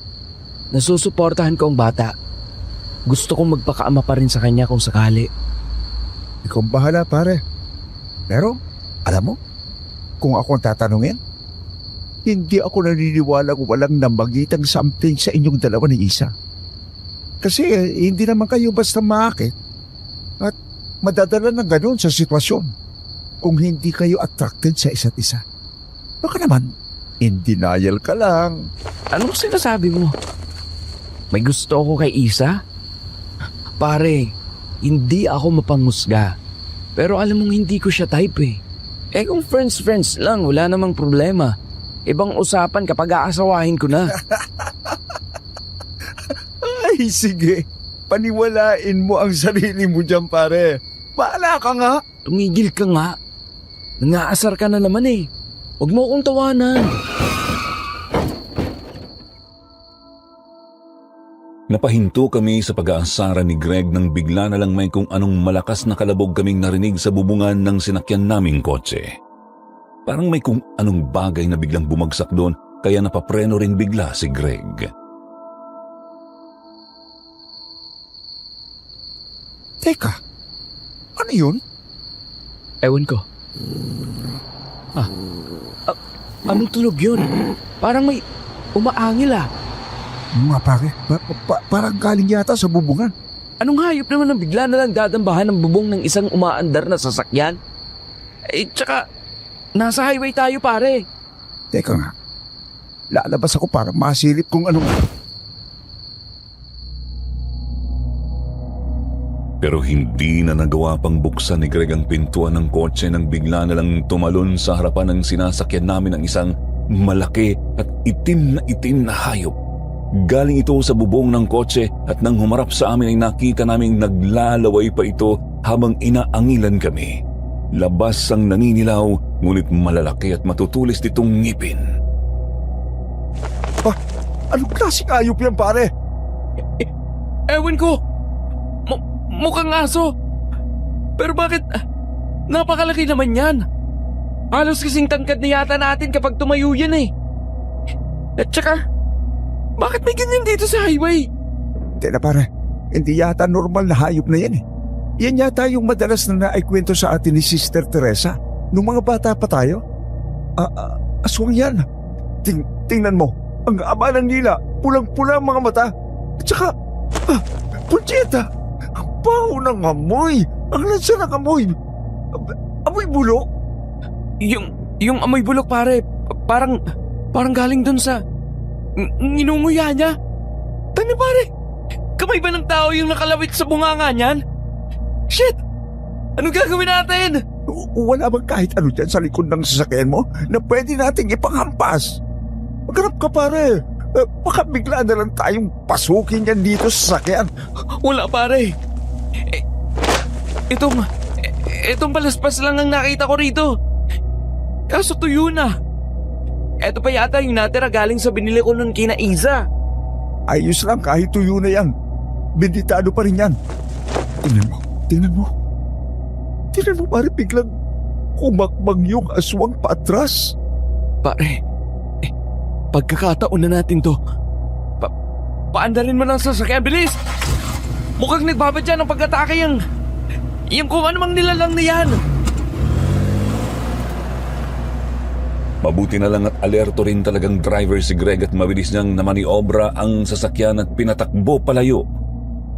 na susuportahan ko ang bata. Gusto kong magpakaama pa rin sa kanya kung sakali. Ikaw ang bahala, pare. Pero, alam mo, kung ako ang tatanungin, hindi ako naniniwala kung walang namagitang something sa inyong dalawa ni Isa. Kasi hindi naman kayo basta maakit at madadala ng ganun sa sitwasyon kung hindi kayo attracted sa isa't isa. Baka naman, in denial ka lang. Anong sinasabi mo? May gusto ako kay Isa? Pare, hindi ako mapanghusga. Pero alam mong hindi ko siya type eh. Eh kung friends lang, wala namang problema. Ibang usapan kapag aasawahin ko na. Ay, sige. Paniwalain mo ang sarili mo dyan, pare. Bahala ka nga. Tumigil ka nga. Nangaasar ka na naman eh. Huwag mo akong tawanan. Napahinto kami sa pag-aasara ni Greg nang bigla na lang may kung anong malakas na kalabog kaming narinig sa bubungan ng sinakyan naming kotse. Parang may kung anong bagay na biglang bumagsak doon kaya napapreno rin bigla si Greg. Teka, ano yun? Ewan ko. Anong tunog yun? Parang may umaangil ah. Mga pare, parang galing yata sa bubungan. Anong hayop naman ang bigla na lang dadambahan ng bubong ng isang umaandar na sasakyan? Eh, tsaka, nasa highway tayo pare. Teka nga, lalabas ako para masilip kung anong... Pero hindi na nagawa pang buksan ni Greg ang pintuan ng kotse nang bigla na lang tumalon sa harapan ng sinasakyan namin ang isang malaki at itim na hayop. Galing ito sa bubong ng kotse at nang humarap sa amin ay nakita naming naglalaway pa ito habang inaangilan kami. Labas ang naninilaw ngunit malalaki at matutulis nitong ngipin. Anong klaseng ayop yan, pare? Ewan ko. Mukhang aso. Pero bakit napakalaki naman yan? Halos kasing tangkad na yata natin kapag tumayo yan eh. At saka, bakit may ganyan dito sa highway? Tena pare, hindi yata normal na hayop na yan eh. Yan yata yung madalas na naikwento sa atin ni Sister Teresa nung mga bata pa tayo. Aswang yan. Tingnan mo, ang aba ng nila, pulang-pula ang mga mata. At saka, Punyeta, ang baho ng amoy. Ang lansa ng amoy. Amoy bulok. Yung amoy bulok pare, parang galing dun sa nginunguya niya. Tanya pare, kamay ba ng tao yung nakalawit sa bunganga niyan? Shit! Anong gagawin natin? Wala bang kahit ano dyan sa likod ng sasakyan mo na pwede nating ipanghampas? Maghanap ka pare. Baka bigla na lang tayong pasukin yan dito sa sasakyan. Wala pare. Itong palaspas lang ang nakita ko rito. Kaso tuyo na. Eto pa yata yung natira galing sa binili ko nun kina Iza. Ayos lang kahit tuyo na yan. Benditado pa rin yan. Tingnan mo pare, biglang kumakbang yung aswang paatras. Pare, pagkakataon na natin to. Paandarin mo lang sa sasakyan, bilis! Mukhang nagbabadya ng pag-atake yung kung ano mang nilalang na yan. Mabuti na lang at alerto rin talagang driver si Greg at mabilis niyang namaniobra ang sasakyan at pinatakbo palayo.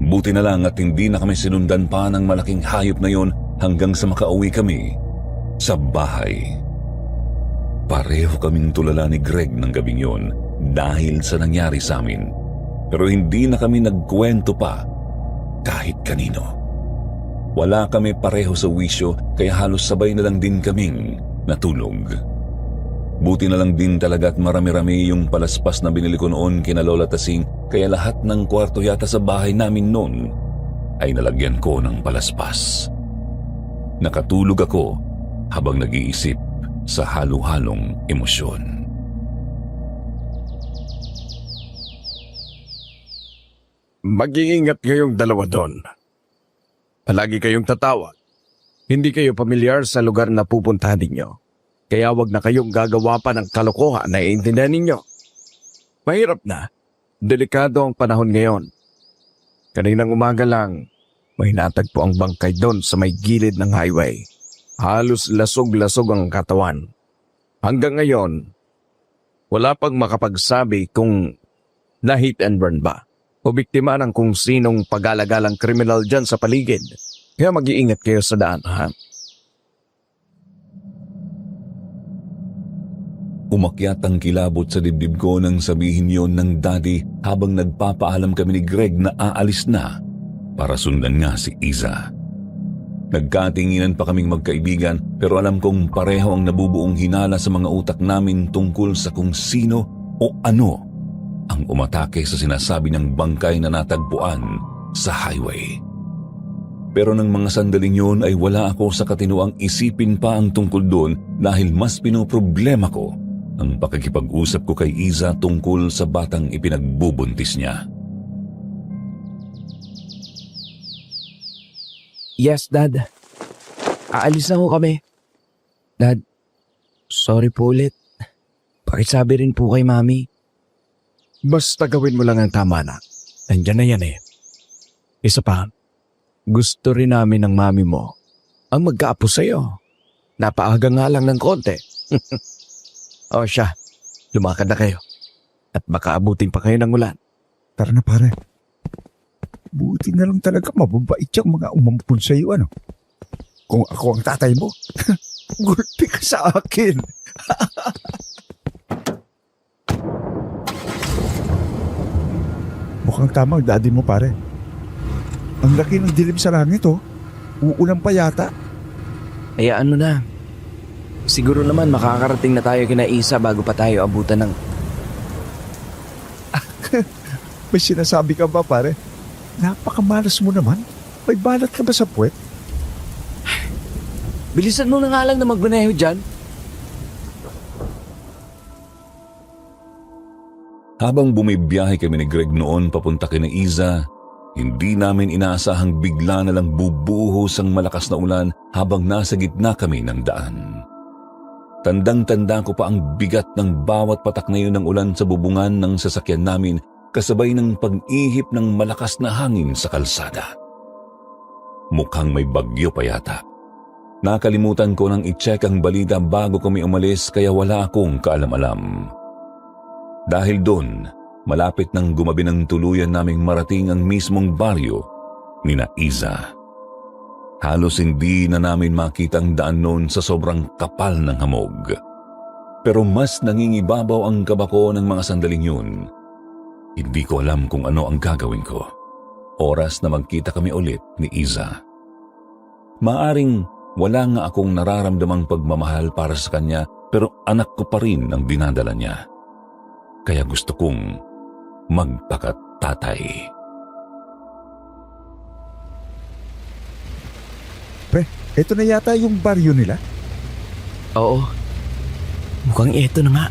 Buti na lang at hindi na kami sinundan pa ng malaking hayop na yon hanggang sa makauwi kami sa bahay. Pareho kaming tulala ni Greg ng gabing yon dahil sa nangyari sa amin. Pero hindi na kami nagkwento pa kahit kanino. Wala kami pareho sa wisyo kaya halos sabay na lang din kaming natulog. Buti na lang din talaga at marami-rami yung palaspas na binili ko noon kina Lola Tasing kaya lahat ng kwarto yata sa bahay namin noon ay nalagyan ko ng palaspas. Nakatulog ako habang nag-iisip sa halo-halong emosyon. Mag-iingat kayong dalawa doon. Palagi kayong tatawag. Hindi kayo pamilyar sa lugar na pupuntahan ninyo. Kaya wag na kayong gagawa pa ng kalokohan na iintindihan ninyo. Mahirap na. Delikado ang panahon ngayon. Kaninang umaga lang, may natagpo ang bangkay doon sa may gilid ng highway. Halos lasog-lasog ang katawan. Hanggang ngayon, wala pang makapagsabi kung na-hit and burn ba o biktima ng kung sinong pag-alagalang kriminal dyan sa paligid. Kaya mag-iingat kayo sa daan, ha? Umakyat ang kilabot sa dibdib ko nang sabihin yon ng daddy habang nagpapaalam kami ni Greg na aalis na para sundan nga si Iza. Nagkatinginan pa kaming magkaibigan pero alam kong pareho ang nabubuong hinala sa mga utak namin tungkol sa kung sino o ano ang umatake sa sinasabi ng bangkay na natagpuan sa highway. Pero ng mga sandaling yun ay wala ako sa katinoang isipin pa ang tungkol doon dahil mas pinoproblema ko ang pakikipag-usap ko kay Iza tungkol sa batang ipinagbubuntis niya. Yes, Dad. Aalis na ho kami. Dad, sorry po ulit. Pakisabi rin po kay Mami. Basta gawin mo lang ang tama na. Nandyan na yan eh. Isa pa, gusto rin namin ng mami mo ang magkaapo sa'yo. Napaaga nga lang ng konti. O siya, lumakad na kayo. At baka abutin pa kayo ng ulan. Tara na pare. Buti na lang talaga mababait yung mga umampun sa iyo, ano? Kung ako ang tatay mo, gulpi ka sa akin. Mukhang tama ang daddy mo, pare. Ang laki ng dilim sa langit, oh. Uulan pa yata. Hayaan mo na. Siguro naman makakarating na tayo kina Isa bago pa tayo abutan ng... May sinasabi ka ba, pare? Napakamalas mo naman. May balat ka ba sa puwet? Bilisan mo na nga lang na magmaneho dyan. Habang bumibiyahe kami ni Greg noon papunta kina Iza, Hindi namin inaasahang bigla na lang bubuhos ang malakas na ulan habang nasa gitna kami ng daan. Tandang-tanda ko pa ang bigat ng bawat patak na yun ng ulan sa bubungan ng sasakyan namin kasabay ng pag-ihip ng malakas na hangin sa kalsada. Mukhang may bagyo pa yata. Nakalimutan ko nang i-check ang balita bago kami umalis kaya wala akong kaalam-alam. Dahil doon, malapit nang gumabi ng tuluyan naming marating ang mismong baryo ni Iza. Halos hindi na namin makita ang daan noon sa sobrang kapal ng hamog. Pero mas nangingibabaw ang kaba ko ng mga sandaling yun. Hindi ko alam kung ano ang gagawin ko. Oras na magkita kami ulit ni Iza. Maaring wala nga akong nararamdamang pagmamahal para sa kanya pero anak ko pa rin ang dinadala niya. Kaya gusto kong magpakatatay. Pre, eto na yata yung baryo nila. Oo. Mukhang eto na nga.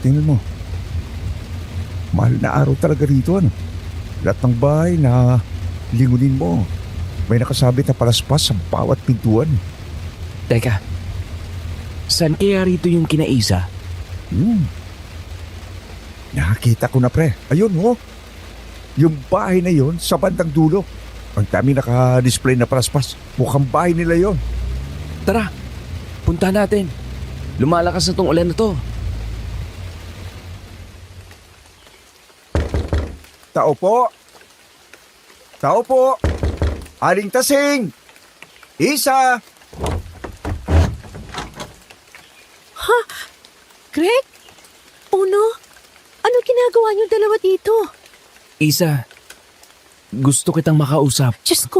Tingnan mo. Mahal na araw talaga rito, ano? Lahat ng bahay na lingunin mo. May nakasabit na palaspas sa bawat pintuan. Teka. Saan kaya rito yung kinaisa? Nakakita ko na, pre. Ayun, oh. Yung bahay na yon sa bandang dulo. Ang dami naka-display na palaspas. Mukhang bahay nila yon. Tara, punta natin. Lumalakas na tong ulan na to. Tao po. Tao po. Aling Tasing. Isa. Greg? Uno? Ano ginagawa niyong dalawa dito? Isa, gusto kitang makausap. Diyos ko,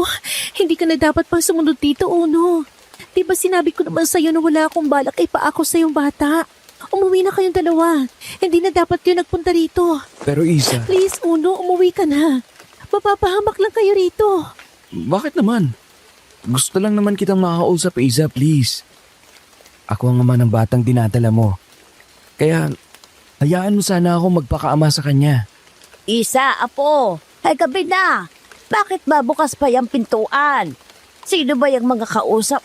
hindi ka na dapat pang sumunod dito, Uno. Di ba sinabi ko naman sa'yo na wala akong balak ipaako sa yung bata? Umuwi na kayong dalawa. Hindi na dapat kayo nagpunta rito. Pero Isa, Please, Uno, umuwi ka na. Mapapahamak lang kayo rito. bakit naman? Gusto lang naman kitang makausap, Isa, please. Ako ang ama ng batang dinadala mo. Kaya, hayaan mo sana ako magpakaama sa kanya. Isa, apo. Ay, gabi na. Bakit ba bukas pa yung pintuan? Sino ba yung mga kausap?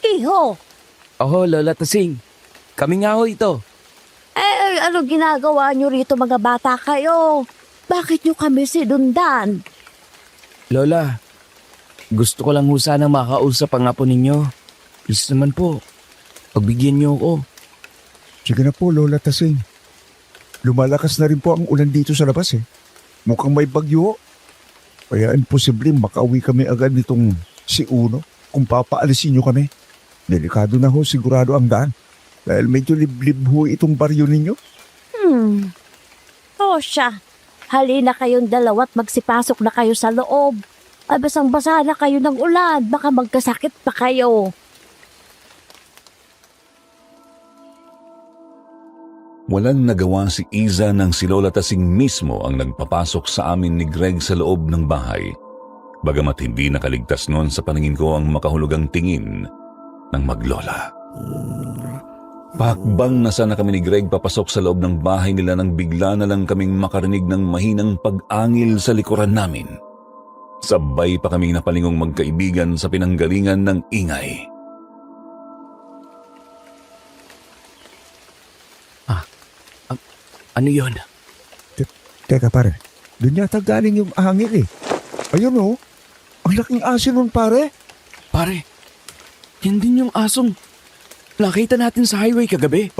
Iho. Oo, Lola Tasing. Kami nga ho ito. Ano ginagawa nyo rito mga bata kayo? Bakit nyo kami sinundan? Lola, gusto ko lang ho sana makausap ang apo ninyo. Please naman po, pagbigyan niyo ako. Sige na po, Lola Tasing. Lumalakas na rin po ang ulan dito sa labas eh. Mukhang may bagyo. Kaya imposible makauwi kami agad nitong si Uno kung papaalisin nyo kami. Delikado na ho sigurado ang daan. Dahil medyo liblib ho itong baryo ninyo. O siya, halina kayong dalawa't magsipasok na kayo sa loob. Ay basang-basa na kayo ng ulan, baka magkasakit pa kayo. Walang nagawa si Iza nang si Lola Tasing mismo ang nagpapasok sa amin ni Greg sa loob ng bahay. Bagamat hindi nakaligtas noon sa paningin ko ang makahulugang tingin ng maglola. Pakbang na sana kami ni Greg papasok sa loob ng bahay nila nang bigla na lang kaming makarinig ng mahinang pag-angil sa likuran namin. Sabay pa kaming napalingong magkaibigan sa pinanggalingan ng ingay. Ano yon? Teka pare, doon yata galing yung hangin eh. Ayun oh, ang laking asin nun pare. Pare, yan din yung asong nakita natin sa highway kagabi.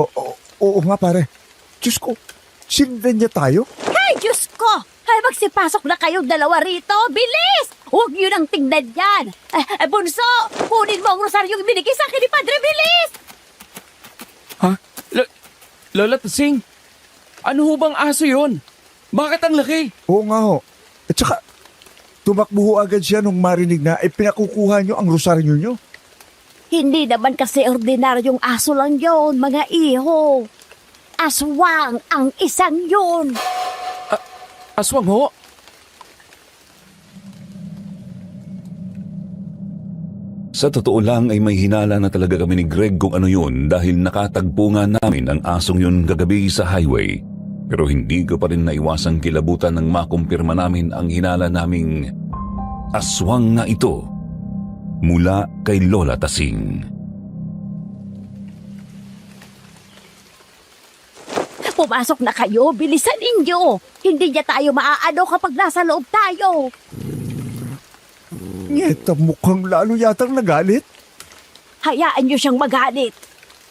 Oo nga pare. Diyos ko, sinundan niya tayo? Ay, Diyos ko! Ay, magsipasok na kayong dalawa rito! Bilis! Huwag nyo nang tingnan yan! Bunso, kunin mo ang rosaryong binigay sa akin ni Padre, bilis! Ha? Lola Tasing, ano ho bang aso yon? Bakit ang laki? Oo nga ho. At saka, tumakbo ho agad siya nung marinig na pinakukuha niyo ang rosaryo niyo. Hindi naman kasi ordinaryong aso lang yon, mga iho. Aswang ang isang yun. Aswang ho? Sa totoo lang ay may hinala na talaga kami ni Greg kung ano yun dahil nakatagpo nga namin ang asong yun kagabi sa highway. Pero hindi ko pa rin naiwasang kilabutan nang makumpirma namin ang hinala naming aswang na ito mula kay Lola Tasing. Pumasok na kayo, bilisan ninyo. Hindi niya tayo maaano kapag nasa loob tayo. Ngeta, mukhang lalo yatang nagalit. Hayaan niyo siyang magalit.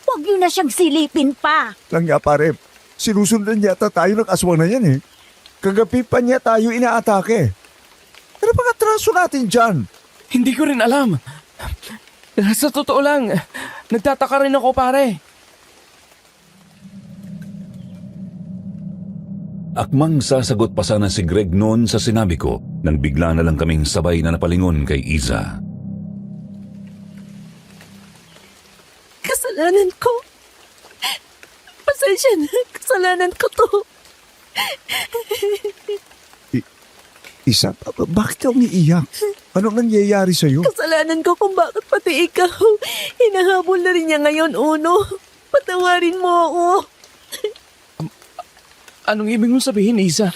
Huwag niyo na siyang silipin pa. Lang niya pare, sinusundan yata tayo ng aswang na yan eh. Kagabi pa niya tayo inaatake. Ano bang atraso natin dyan? Hindi ko rin alam. Sa totoo lang, nagtataka rin ako pare. Akmang sasagot pa sana si Greg noon sa sinabi ko nang bigla na lang kaming sabay na napalingon kay Iza. Kasalanan ko. Pasensya na, kasalanan ko to. Isa, bakit ka umiiyak? Anong nangyayari sa'yo? Kasalanan ko kung bakit pati ikaw. Hinahabol na rin niya ngayon, Uno. Patawarin mo ako. Anong ibig mong sabihin, Isa?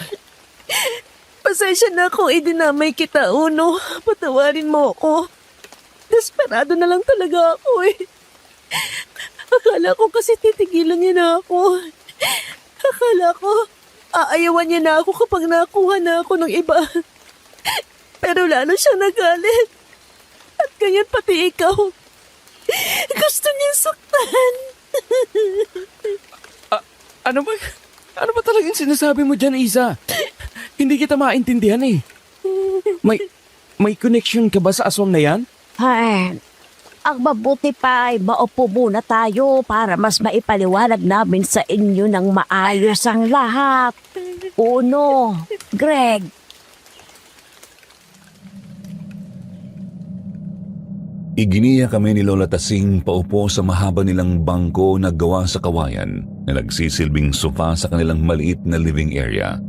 Pasensya na kung idinamay kita, Uno. Patawarin mo ako. Desperado na lang talaga ako eh. Akala ko kasi titigilan niya na ako. Akala ko aayawan niya na ako kapag nakuha na ako ng iba. Pero lalo siyang nagalit. At ganyan pati ikaw. Gusto niya saktan. Ano ba talagang sinasabi mo dyan, Isa? Hindi kita maintindihan eh. May connection ka ba sa aswang na yan? Ay, ang mabuti pa ay maupo muna tayo para mas maipaliwanag namin sa inyo ng maayos ang lahat. Uno, Greg. Iginiya kami ni Lola Tasing paupo sa mahaba nilang bangko na gawa sa kawayan na nagsisilbing sofa sa kanilang maliit na living area.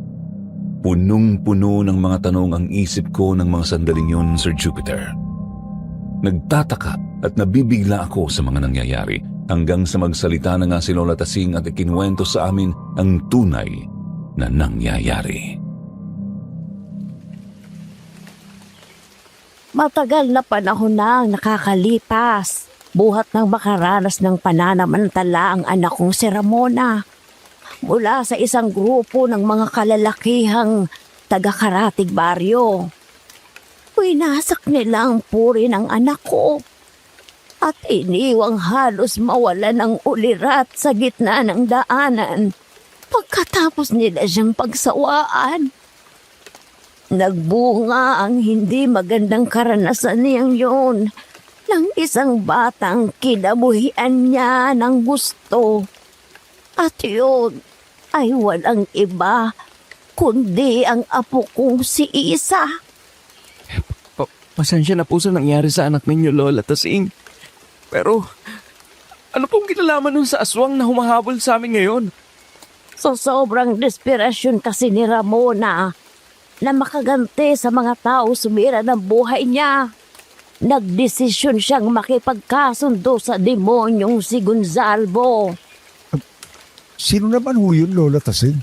Punong-puno ng mga tanong ang isip ko ng mga sandaling yun, Sir Jupiter. Nagtataka at nabibigla ako sa mga nangyayari hanggang sa magsalita na nga si Lola Tasing at ikinwento sa amin ang tunay na nangyayari. Matagal na panahon na ang nakakalipas. Buhat ng makaranas ng pananamantala ang anak kong si Ramona. Mula sa isang grupo ng mga kalalakihang taga-Karatig Baryo. Winasak nila ang puri ng anak ko. At iniwang halos mawala ng ulirat sa gitna ng daanan. Pagkatapos nila siyang pagsawaan. Nagbunga ang hindi magandang karanasan niyang yun ng isang batang kinabuhian niya ng gusto. At yun ay walang iba kundi ang apo kong si Isa. Pasensya na po sa nangyari sa anak ninyo, Lola Tasing. Pero, ano pong kinalaman nun sa aswang na humahabol sa amin ngayon? So sobrang desperasyon kasi ni Ramona na makaganti sa mga tao sumira ng buhay niya. Nagdesisyon siyang makipagkasundo sa demonyong si Gonzalvo. Sino naman ho yun, Lola Tasing?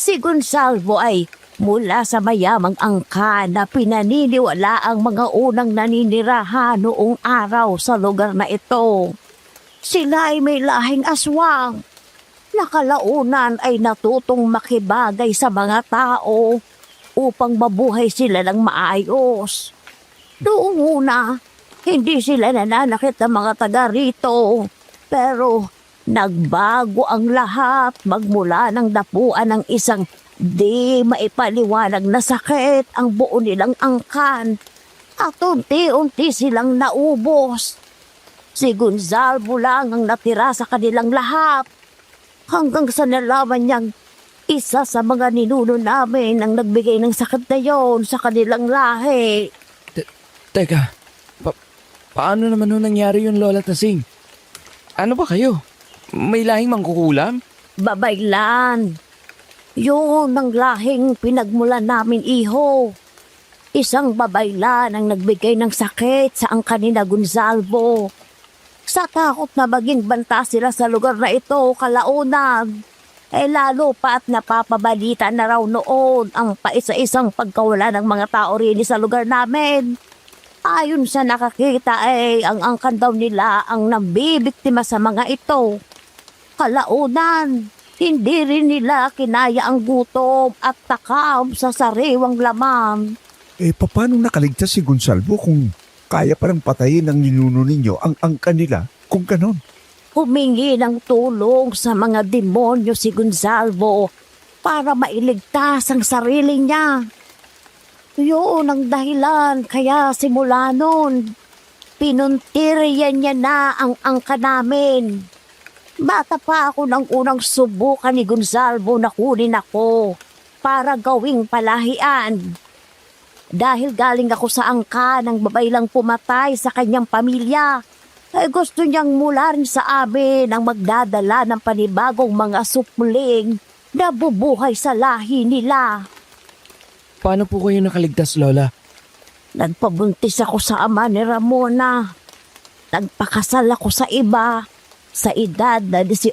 Si Gonzalvo ay mula sa mayamang angkan na pinaniniwala ang mga unang naninirahan noong araw sa lugar na ito. Sila ay may lahing aswang. Nakalaunan ay natutong makibagay sa mga tao upang mabuhay sila ng maayos. Noong una, hindi sila nananakit ng mga taga rito. Pero nagbago ang lahat magmula ng dapuan ng isang di maipaliwanag na sakit ang buo nilang angkan. At unti-unti silang naubos. Si Gonzalvo lang ang natira sa kanilang lahat. Hanggang sa nalaman niyang isa sa mga ninuno namin ang nagbigay ng sakit na yon sa kanilang lahi. Teka, paano naman nun nangyari yun, Lola Tasing? Ano ba kayo? May lahing mangkukulam? Babaylan. Yun ang lahing pinagmulan namin, iho. Isang babaylan ang nagbigay ng sakit sa angkan ni Gonzalvo. Sa takot na maging banta sila sa lugar na ito, kalaunan, Lalo pa at napapabalita na raw noon ang paisa-isang pagkawala ng mga tao rin sa lugar namin. Ayon sa nakakita ang angkan daw nila ang nambibiktima sa mga ito. Kalaunan, hindi rin nila kinaya ang gutom at takam sa sariwang laman. Paano nakaligtas si Gonsalvo kung kaya parang patayin ng ninuno ninyo ang angkan nila kung ganon? Humingi ng tulong sa mga demonyo si Gonsalvo para mailigtas ang sarili niya. Yun ang dahilan kaya simula noon, pinuntiryan niya na ang angka namin. Bata pa ako nang unang subukan ni Gonsalvo na kunin ako para gawing palahian. Dahil galing ako sa angka ng babaylang pumatay sa kanyang pamilya, gusto niyang mula rin sa amin ang magdadala ng panibagong mga supling na bubuhay sa lahi nila. Paano po kayo nakaligtas, Lola? Nagpabuntis ako sa ama ni Ramona. Nagpakasal ako sa iba sa edad na 18.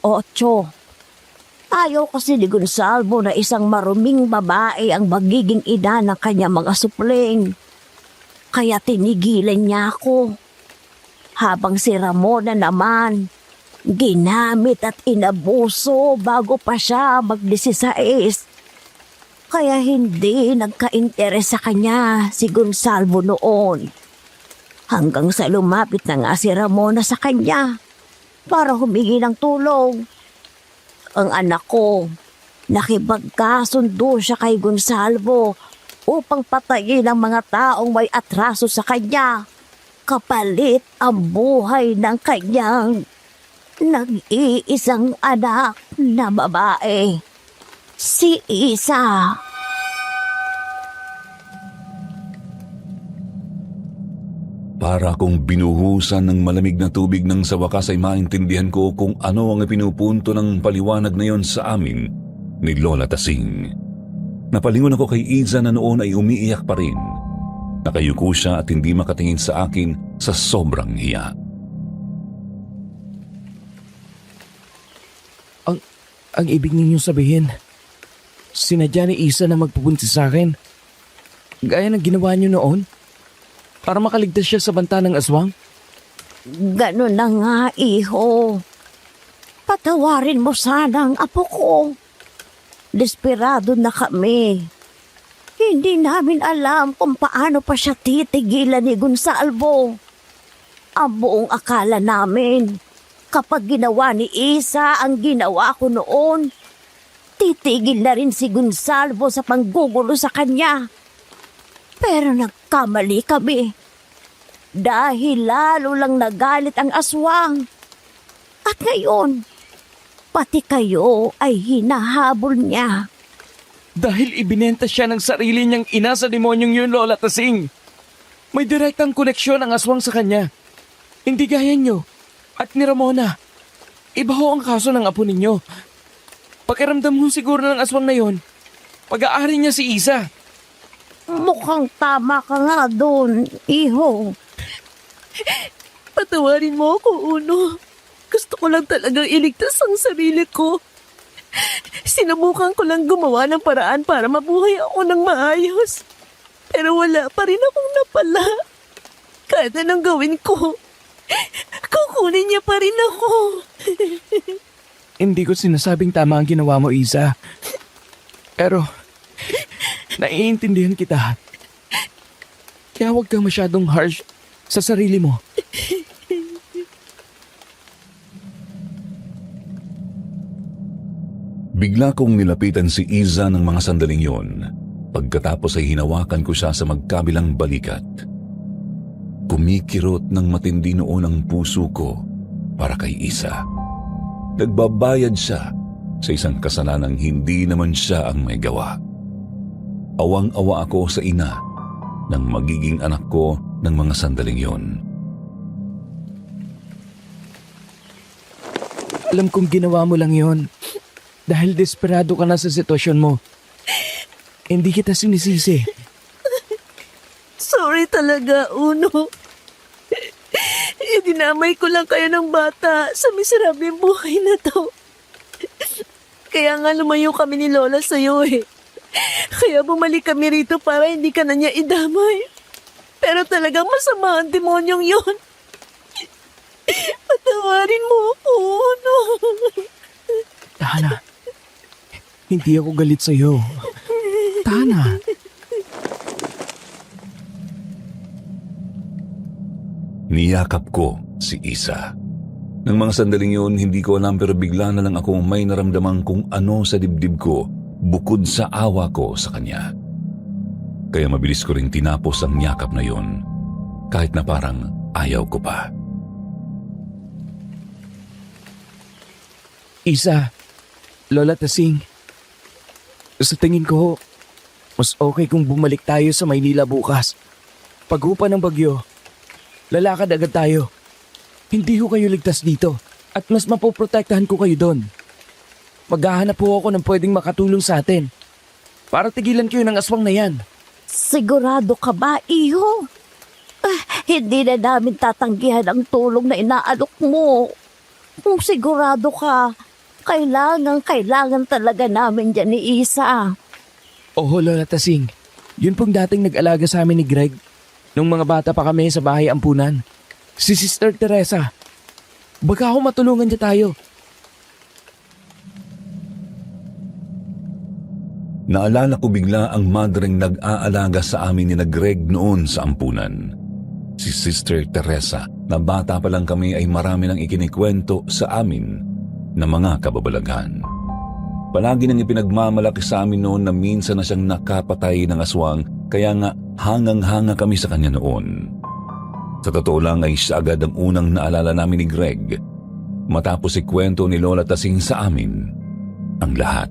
Ayaw kasi ni Gonsalvo na isang maruming babae ang magiging ina ng kanyang mga supling. Kaya tinigilan niya ako. Habang si Ramona naman, ginamit at inabuso bago pa siya mag-16. Kaya hindi nagka-interes sa kanya si Gonsalvo noon. Hanggang sa lumapit na nga si Ramona sa kanya para humingi ng tulong. Ang anak ko, nakipagkasundo siya kay Gonsalvo upang patayin ang mga taong may atraso sa kanya. Kapalit ang buhay ng kanyang nag-iisang anak na babae, si Isa. Para akong binuhusan ng malamig na tubig nang sa wakas ay maintindihan ko kung ano ang pinupunto ng paliwanag na yon sa amin ni Lola Tasing. Napalingon ako kay Iza na noon ay umiiyak pa rin. Nakayuko siya at hindi makatingin sa akin sa sobrang hiya. Ang ibig ninyong sabihin, sinadya ni Isa na magpupunti sa akin? Gaya ng ginawa niyo noon? Para makaligtas siya sa banta ng aswang? Ganun na nga, iho. Patawarin mo sana ang apo ko. Desperado na kami. Hindi namin alam kung paano pa siya titigilan ni Gonsalvo. Ang buong akala namin, kapag ginawa ni Isa ang ginawa ko noon, titigil na rin si Gonsalvo sa panggugulo sa kanya. Pero nagkamali kami. Dahil lalo lang nagalit ang aswang. At ngayon, pati kayo ay hinahabol niya. Dahil ibinenta siya ng sarili niyang ina sa demonyong yun, Lola Tasing. May direktang koneksyon ang aswang sa kanya. Hindi gaya niyo at ni Ramona. Iba ho ang kaso ng apo ninyo. Pakiramdam mo siguro ng aswang na yon, pag-aari niya si Isa. Mukhang tama ka nga doon, iho. Patawarin mo ako, Uno. Gusto ko lang talagang iligtas ang sarili ko. Sinubukan ko lang gumawa ng paraan para mabuhay ako ng maayos. Pero wala pa rin akong napala. Kahit anong gawin ko, kukunin niya pa rin ako. Hindi ko sinasabing tama ang ginawa mo, Isa. Pero, naiintindihan kita. Kaya huwag kang masyadong harsh sa sarili mo. Bigla kong nilapitan si Iza ng mga sandaling yon. Pagkatapos ay hinawakan ko siya sa magkabilang balikat. Kumikirot ng matindi noon ang puso ko para kay Isa. Nagbabayad siya sa isang kasalanang hindi naman siya ang may gawa. Awang-awa ako sa ina ng magiging anak ko ng mga sandaling yon. Alam kong ginawa mo lang yon dahil desperado ka na sa sitwasyon mo. Hindi kita sinisisi. Sorry talaga, Uno. Dinamay ko lang kayo ng bata sa miserableng buhay na to. Kaya nga lumayo kami ni Lola sa'yo eh. Kaya bumalik kami rito para hindi ka na niya idamay. Pero talagang masama ang demonyong yun. Patawarin mo ako, no? Tana, hindi ako galit sa'yo. Tana. Niyakap ko si Isa. Nang mga sandaling yun, hindi ko alam pero bigla na lang akong may naramdaman kung ano sa dibdib ko bukod sa awa ko sa kanya. Kaya mabilis ko ring tinapos ang yakap na yun, kahit na parang ayaw ko pa. Isa, Lola Tasing, sa tingin ko, mas okay kung bumalik tayo sa Maynila bukas. Paghupa ng bagyo, lalakad agad tayo. Hindi ko kayo ligtas dito at mas mapoprotektahan ko kayo doon. Maghahanap po ako ng pwedeng makatulong sa atin para tigilan kayo ng aswang na yan. Sigurado ka ba, iho? Hindi na namin tatanggihan ang tulong na inaalok mo. Kung sigurado ka, kailangan talaga namin dyan ni Isa. Oo, Lola Tasing. Yun pong dating nag-alaga sa amin ni Greg nung mga bata pa kami sa bahay ampunan. Si Sister Teresa. Baka ako matulungan niya tayo. Naalala ko bigla ang madreng nag-aalaga sa amin ni na Greg noon sa ampunan. Si Sister Teresa, na bata pa lang kami ay marami nang ikinikwento sa amin na mga kababalaghan. Palagi nang ipinagmamalaki sa amin noon na minsan na siyang nakapatay ng aswang, kaya nga hangang-hanga kami sa kanya noon. Sa totoo lang ay siya agad ang unang naalala namin ni Greg matapos ikwento ni Lola Tasing sa amin ang lahat.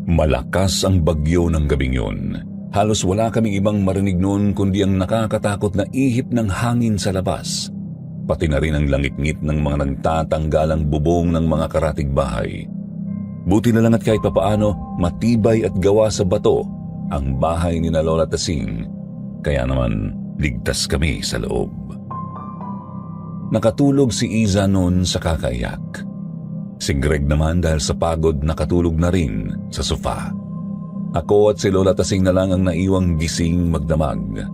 Malakas ang bagyo ng gabing yun. Halos wala kaming ibang marinig noon kundi ang nakakatakot na ihip ng hangin sa labas, pati na rin ang langit-ngit ng mga nagtatanggalang bubong ng mga karatig bahay. Buti na lang at kahit papaano matibay at gawa sa bato ang bahay ni na Lola Tasing, kaya naman ligtas kami sa loob. Nakatulog si Iza noon sa kakaiyak. Si Greg naman dahil sa pagod nakatulog na rin sa sofa. Ako at si Lola Tasing na lang ang naiwang gising magdamag.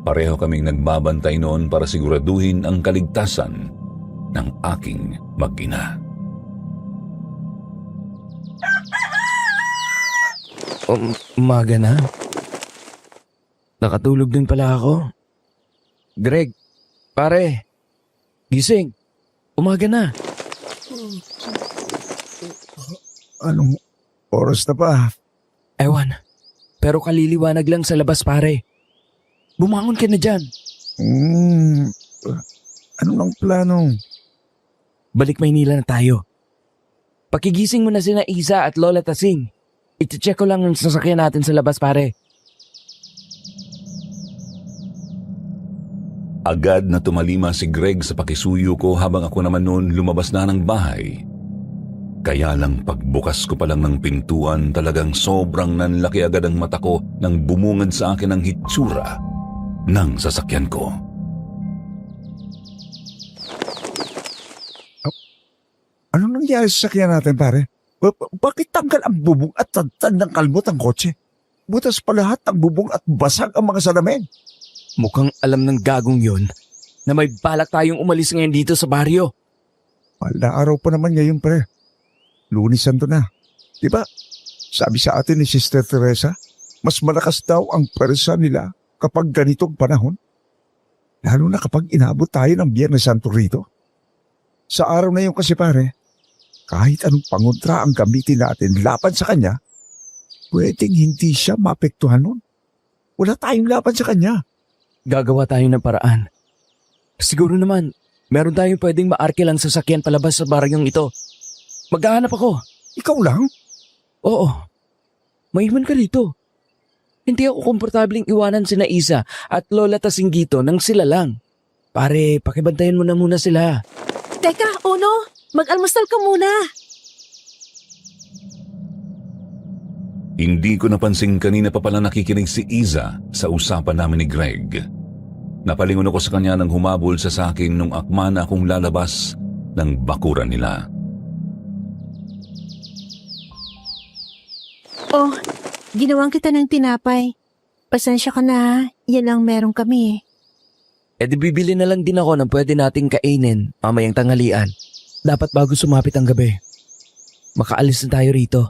Pareho kaming nagbabantay noon para siguraduhin ang kaligtasan ng aking mag-ina. Umaga na. Nakatulog din pala ako. Greg, pare, gising. Umaga na. Anong oras na ba? Ewan, pero kaliliwanag lang sa labas, pare. Bumangon ka na dyan. Ano ang plano? Balik Maynila na tayo. Pakigising mo na sina Isa at Lola Tasing. I-check ko lang ang sasakyan natin sa labas, pare. Agad na tumalima si Greg sa pakisuyo ko habang ako naman noon lumabas na ng bahay. Kaya lang pagbukas ko pa lang ng pintuan, talagang sobrang nanlaki agad ang mata ko nang bumungad sa akin ang hitsura ng sasakyan ko. Anong nangyari sa sakyan natin, pare? Bakit tanggal ang bubong at tantad ng kalmot ang kotse? Butas pa lahat ang bubong at basag ang mga salamin. Mukhang alam ng gagong yon na may balak tayong umalis ngayon dito sa baryo. Wala araw pa naman ngayon, pre. Lunes Santo na. Diba, sabi sa atin ni Sister Teresa, mas malakas daw ang pwersa nila kapag ganitong panahon. Lalo na kapag inabot tayo ng Biyernes Santo rito. Sa araw na yun kasi, pare, kahit anong pangontra ang gamitin natin laban sa kanya, pwedeng hindi siya maapektuhan nun. Wala tayong laban sa kanya. Gagawa tayo ng paraan. Siguro naman, meron tayong pwedeng maarke lang sasakyan palabas sa baryong ito. Maghahanap ako. Ikaw lang? Oo. Maiwan ka rito. Hindi ako komportabling iwanan sina Isa at Lola Tasinggito nang sila lang. Pare, pakibantayan mo na muna sila. Teka, Uno, mag-almusal ka muna. Hindi ko napansin kanina pa pala nakikinig si Iza sa usapan namin ni Greg. Napalingon ako sa kanya nang humabol sa akin nung akma na akong lalabas ng bakuran nila. Oh, ginawang kita ng tinapay. Pasensya ka na, yan lang meron kami. E di bibili na lang din ako ng pwede nating kainin mamayang tanghalian. Dapat bago sumapit ang gabi. Makaalis na tayo rito.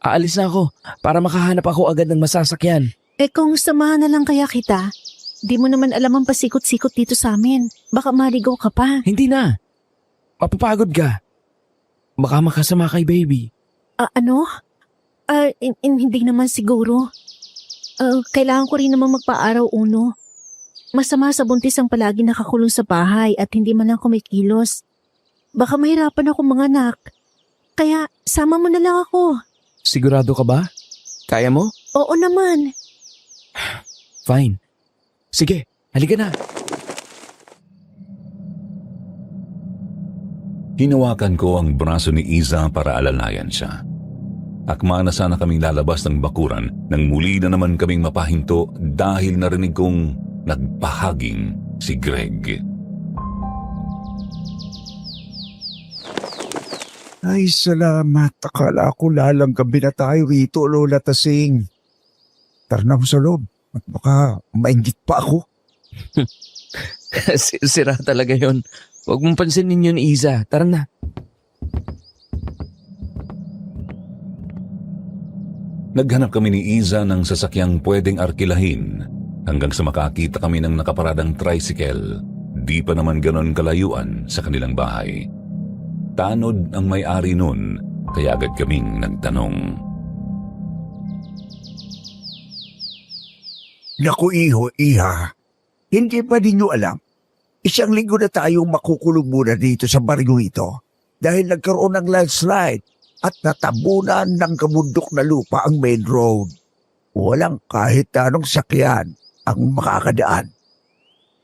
Aalis na ako para makahanap ako agad ng masasakyan. Kung samahan na lang kaya kita, di mo naman alam ang pasikot-sikot dito sa amin. Baka maligaw ka pa. Hindi na. Mapapagod ka. Baka makasama kay baby. Ano? Hindi naman siguro. Kailangan ko rin naman magpa-araw uno. Masama sa buntis ang palagi nakakulong sa bahay at hindi man lang kumikilos. Baka mahirapan ako mga anak. Kaya sama mo na lang ako. Sigurado ka ba? Kaya mo? Oo naman. Fine. Sige, halika na. Hinawakan ko ang braso ni Iza para alalayan siya. Akma na sana kaming lalabas ng bakuran nang muli na naman kaming mapahinto dahil narinig kong nagpahaging si Greg. Ay, salamat. Akala ko lalanggabi na tayo rito, Lola Tasing. Tara na ako sa loob. At baka mainggit pa ako. Sira talaga yon. Huwag mong pansinin yun, Iza. Tara na. Naghanap kami ni Iza ng sasakyang pwedeng arkilahin hanggang sa makakita kami ng nakaparadang tricycle. Di pa naman ganon kalayuan sa kanilang bahay. Tanod ang may-ari nun, kaya agad kaming nagtanong. Naku, iha. Hindi pa ninyo alam. Isang linggo na tayong makukulong muna dito sa baryong ito dahil nagkaroon ng landslide at natabunan ng kabundok na lupa ang main road. Walang kahit anong sakyan ang makakadaan.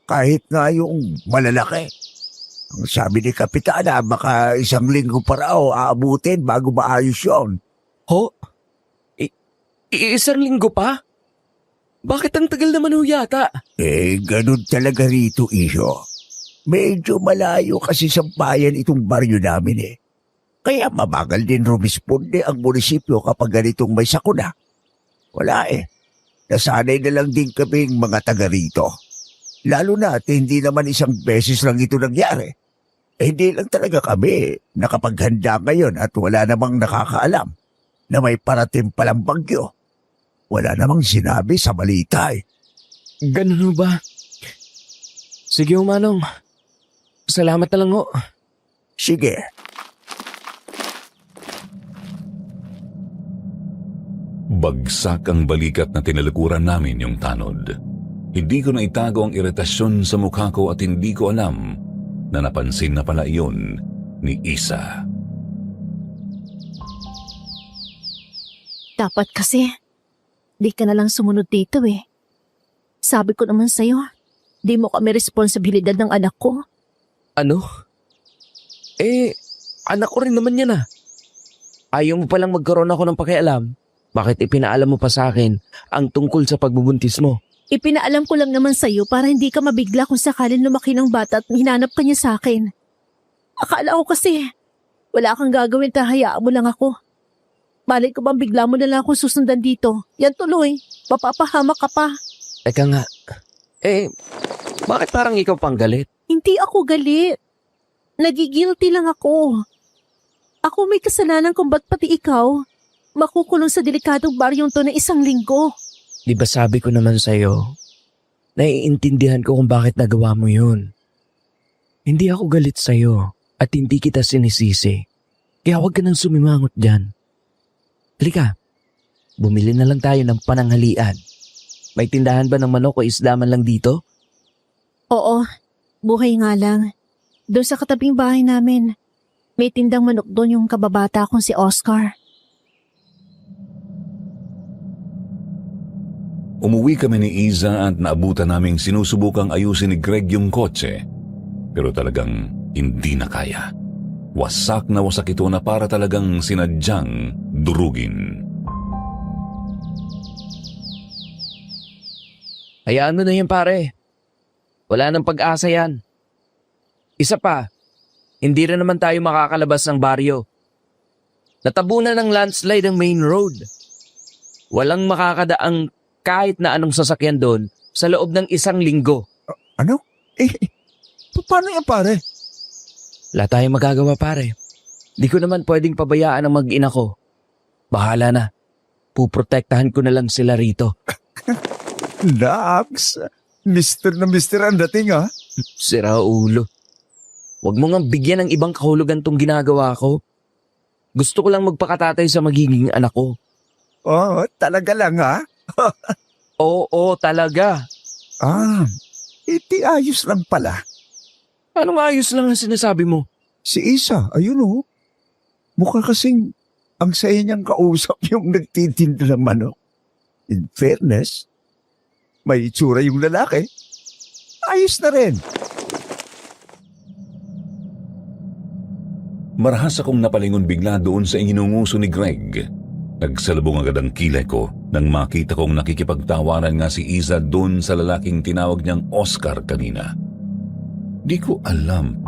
Kahit nga yung malalaki. Ang sabi ni Kapitana, baka isang linggo pa raw aabutin bago maayos yun. Ho? Isang linggo pa? Bakit ang tagal naman ho yata? Ganun talaga rito, Iho. Medyo malayo kasi sa bayan itong baryo namin Kaya mabagal din rumisponde ang munisipyo kapag ganitong may sakuna. Wala Nasanay na lang din kaming mga taga rito. Lalo na at hindi naman isang beses lang ito nangyari. Hindi lang talaga kami nakapaghanda ngayon at wala namang nakakaalam na may parating palang bagyo. Wala namang sinabi sa balita Ganun ho ba? Sige ho, Manong. Salamat na lang ho. Sige. Bagsak ang balikat na tinalikuran namin yung tanod. Hindi ko na itago ang iritasyon sa mukha ko at hindi ko alam na napansin na pala iyon ni Isa. Dapat kasi, di ka na lang sumunod dito Sabi ko naman sa'yo, di mo kami responsibilidad ng anak ko. Ano? Anak ko rin naman yan Ayaw mo palang magkaroon ako ng pakialam. Bakit ipinaalam mo pa sa akin ang tungkol sa pagbubuntis mo? Ipinaalam ko lang naman sa'yo para hindi ka mabigla kung sakalin lumaki ng bata at hinanap ka niya sa akin. Akala ko kasi, wala kang gagawin at hayaan mo lang ako. Malay ko bang bigla mo na lang akong susundan dito? Yan tuloy, mapapahamak ka pa. Eka nga, bakit parang ikaw pang galit? Hindi ako galit. Nagigilty lang ako. Ako may kasalanan kung ba't pati ikaw makukulong sa delikadong baryong to na isang linggo. Di ba sabi ko naman sa'yo, naiintindihan ko kung bakit nagawa mo yun. Hindi ako galit sa'yo at hindi kita sinisisi. Kaya huwag ka nang sumimangot dyan. Halika, bumili na lang tayo ng pananghalian. May tindahan ba ng manok o isda man lang dito? Oo, buhay nga lang. Doon sa katabing bahay namin, may tindang manok doon yung kababata kong si Oscar. Umuwi kami ni Iza at naabutan naming sinusubukang ayusin ni Greg yung kotse. Pero talagang hindi na kaya. Wasak na wasak ito na para talagang sinadyang durugin. Hayaan mo na yan pare. Wala nang pag-asa yan. Isa pa, hindi rin naman tayo makakalabas ng baryo. Natabunan ng landslide ang main road. Walang makakadaang kahit na anong sasakyan doon sa loob ng 1 linggo. Ano? Paano yan pare? Wala tayong magagawa pare. Di ko naman pwedeng pabayaan ang mag-ina ko. Bahala na. Puprotektahan ko na lang sila rito. Dax, Mr. na Mr. ang dating ha? Sira ulo. Huwag mo nga bigyan ng ibang kahulugan tong ginagawa ko. Gusto ko lang magpakatatay sa magiging anak ko. Oh, talaga lang ha? Oo, talaga. Iti ayos lang pala. Anong ayos lang ang sinasabi mo? Si Isa, ayun oh. Mukha kasing ang saya niyang kausap yung nagtitinda ng manok. In fairness, may itsura yung lalaki. Ayos na rin. Marahas akong napalingon bigla doon sa inunguso ni Greg. Nagsalubong agad ang kilay ko nang makita kong nakikipagtawanan nga si Isa doon sa lalaking tinawag niyang Oscar kanina. Di ko alam,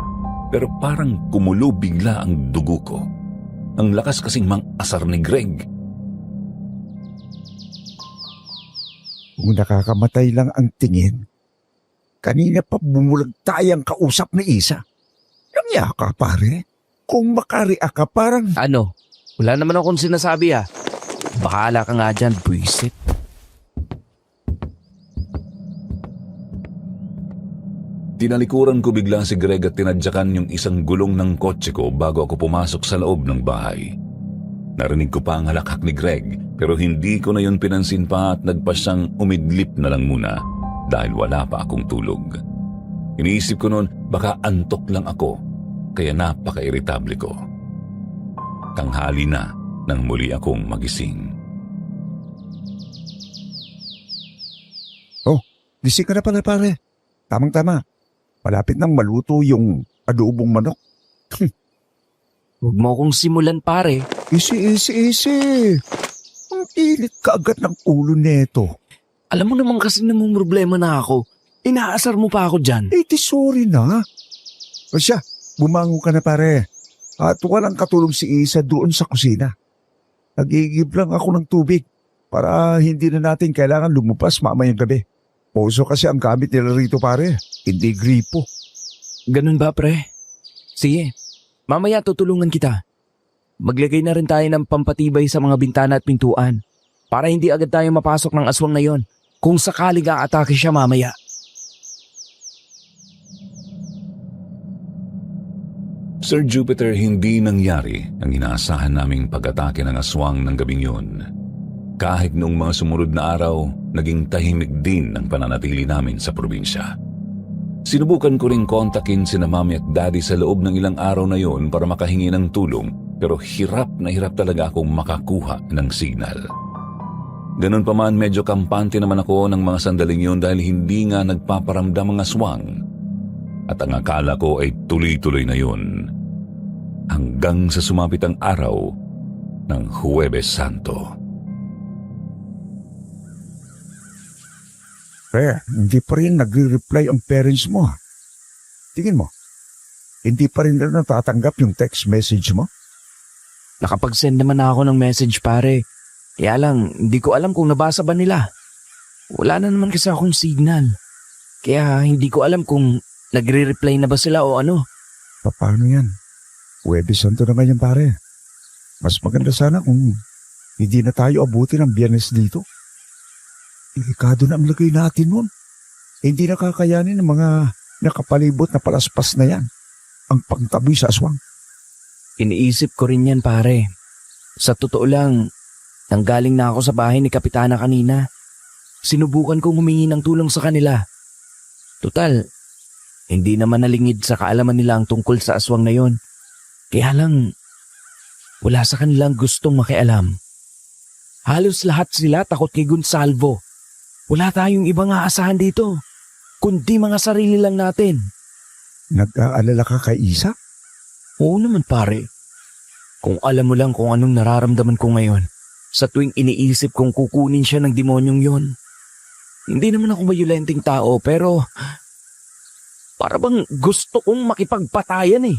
pero parang kumulo bigla ang dugo ko. Ang lakas kasing mang-asar ni Greg. Kung nakakamatay lang ang tingin, kanina pa bumulag tayang kausap ni Isa. Nangya ka pare. Kung makaria ka parang... Ano? Wala naman akong sinasabi ah. Bahala ka nga dyan, buisit. Tinalikuran ko bigla si Greg at tinadyakan yung isang gulong ng kotse ko bago ako pumasok sa loob ng bahay. Narinig ko pa ang halakhak ni Greg pero hindi ko na yun pinansin pa at nagpa siyang umidlip na lang muna dahil wala pa akong tulog. Iniisip ko noon baka antok lang ako kaya napaka-irritable ko. Tanghali na nang muli akong magising. Oh, gising ka na pala pare. Tamang-tama. Malapit nang maluto yung adobong manok. Huwag mo akong simulan pare. Easy. Ang ilit ka agad ng ulo neto. Alam mo naman kasi namang problema na ako. Inaasar mo pa ako dyan. Sorry na. O siya, bumangon ka na pare. At walang katulong si Isa doon sa kusina. Nagigib lang ako ng tubig para hindi na natin kailangan lumupas mamayang gabi. Poso kasi ang gamit nila rito pare, hindi gripo. Ganun ba pre? Sige, mamaya tutulungan kita. Maglagay na rin tayo ng pampatibay sa mga bintana at pintuan para hindi agad tayo mapasok ng aswang na yon kung sakaling aatake siya mamaya. Sir Jupiter, hindi nangyari ang inaasahan naming pag-atake ng aswang ng gabing yun. Kahit noong mga sumunod na araw, naging tahimik din ang pananatili namin sa probinsya. Sinubukan ko ring kontakin sina Mami at Daddy sa loob ng ilang araw na yon para makahingi ng tulong pero hirap na hirap talaga akong makakuha ng signal. Ganun pa man, medyo kampante naman ako ng mga sandaling yon dahil hindi nga nagpaparamdam ang aswang. At ang akala ko ay tuloy-tuloy na yun. Hanggang sa sumapit ang araw ng Huwebes Santo. Hindi pa rin nagre-reply ang parents mo. Tingin mo, hindi pa rin na natatanggap yung text message mo? Nakapag-send naman ako ng message pare. Kaya lang, hindi ko alam kung nabasa ba nila. Wala na naman kasi akong signal. Kaya hindi ko alam kung nagre-reply na ba sila o ano. Paano yan? Huwebes Santo na ngayon pare. Mas maganda sana kung hindi na tayo abuti ng Biyernes dito. Delikado na ang lagay natin nun. Hindi na kakayanin ng mga nakapalibot na palaspas na yan. Ang pagtaboy sa aswang. Iniisip ko rin yan pare. Sa totoo lang, nanggaling na ako sa bahay ni Kapitana kanina. Sinubukan kong humingi ng tulong sa kanila. Total, hindi naman nalingid sa kaalaman nila ang tungkol sa aswang na yon. Kaya lang, wala sa kanilang gustong makialam. Halos lahat sila takot kay Gonsalvo. Wala tayong ibang aasahan dito, kundi mga sarili lang natin. Nag-aalala ka kay Isa? Oo naman pare. Kung alam mo lang kung anong nararamdaman ko ngayon sa tuwing iniisip kong kukunin siya ng demonyong yon. Hindi naman ako bayolenteng tao pero para bang gusto kong makipagpatayan eh.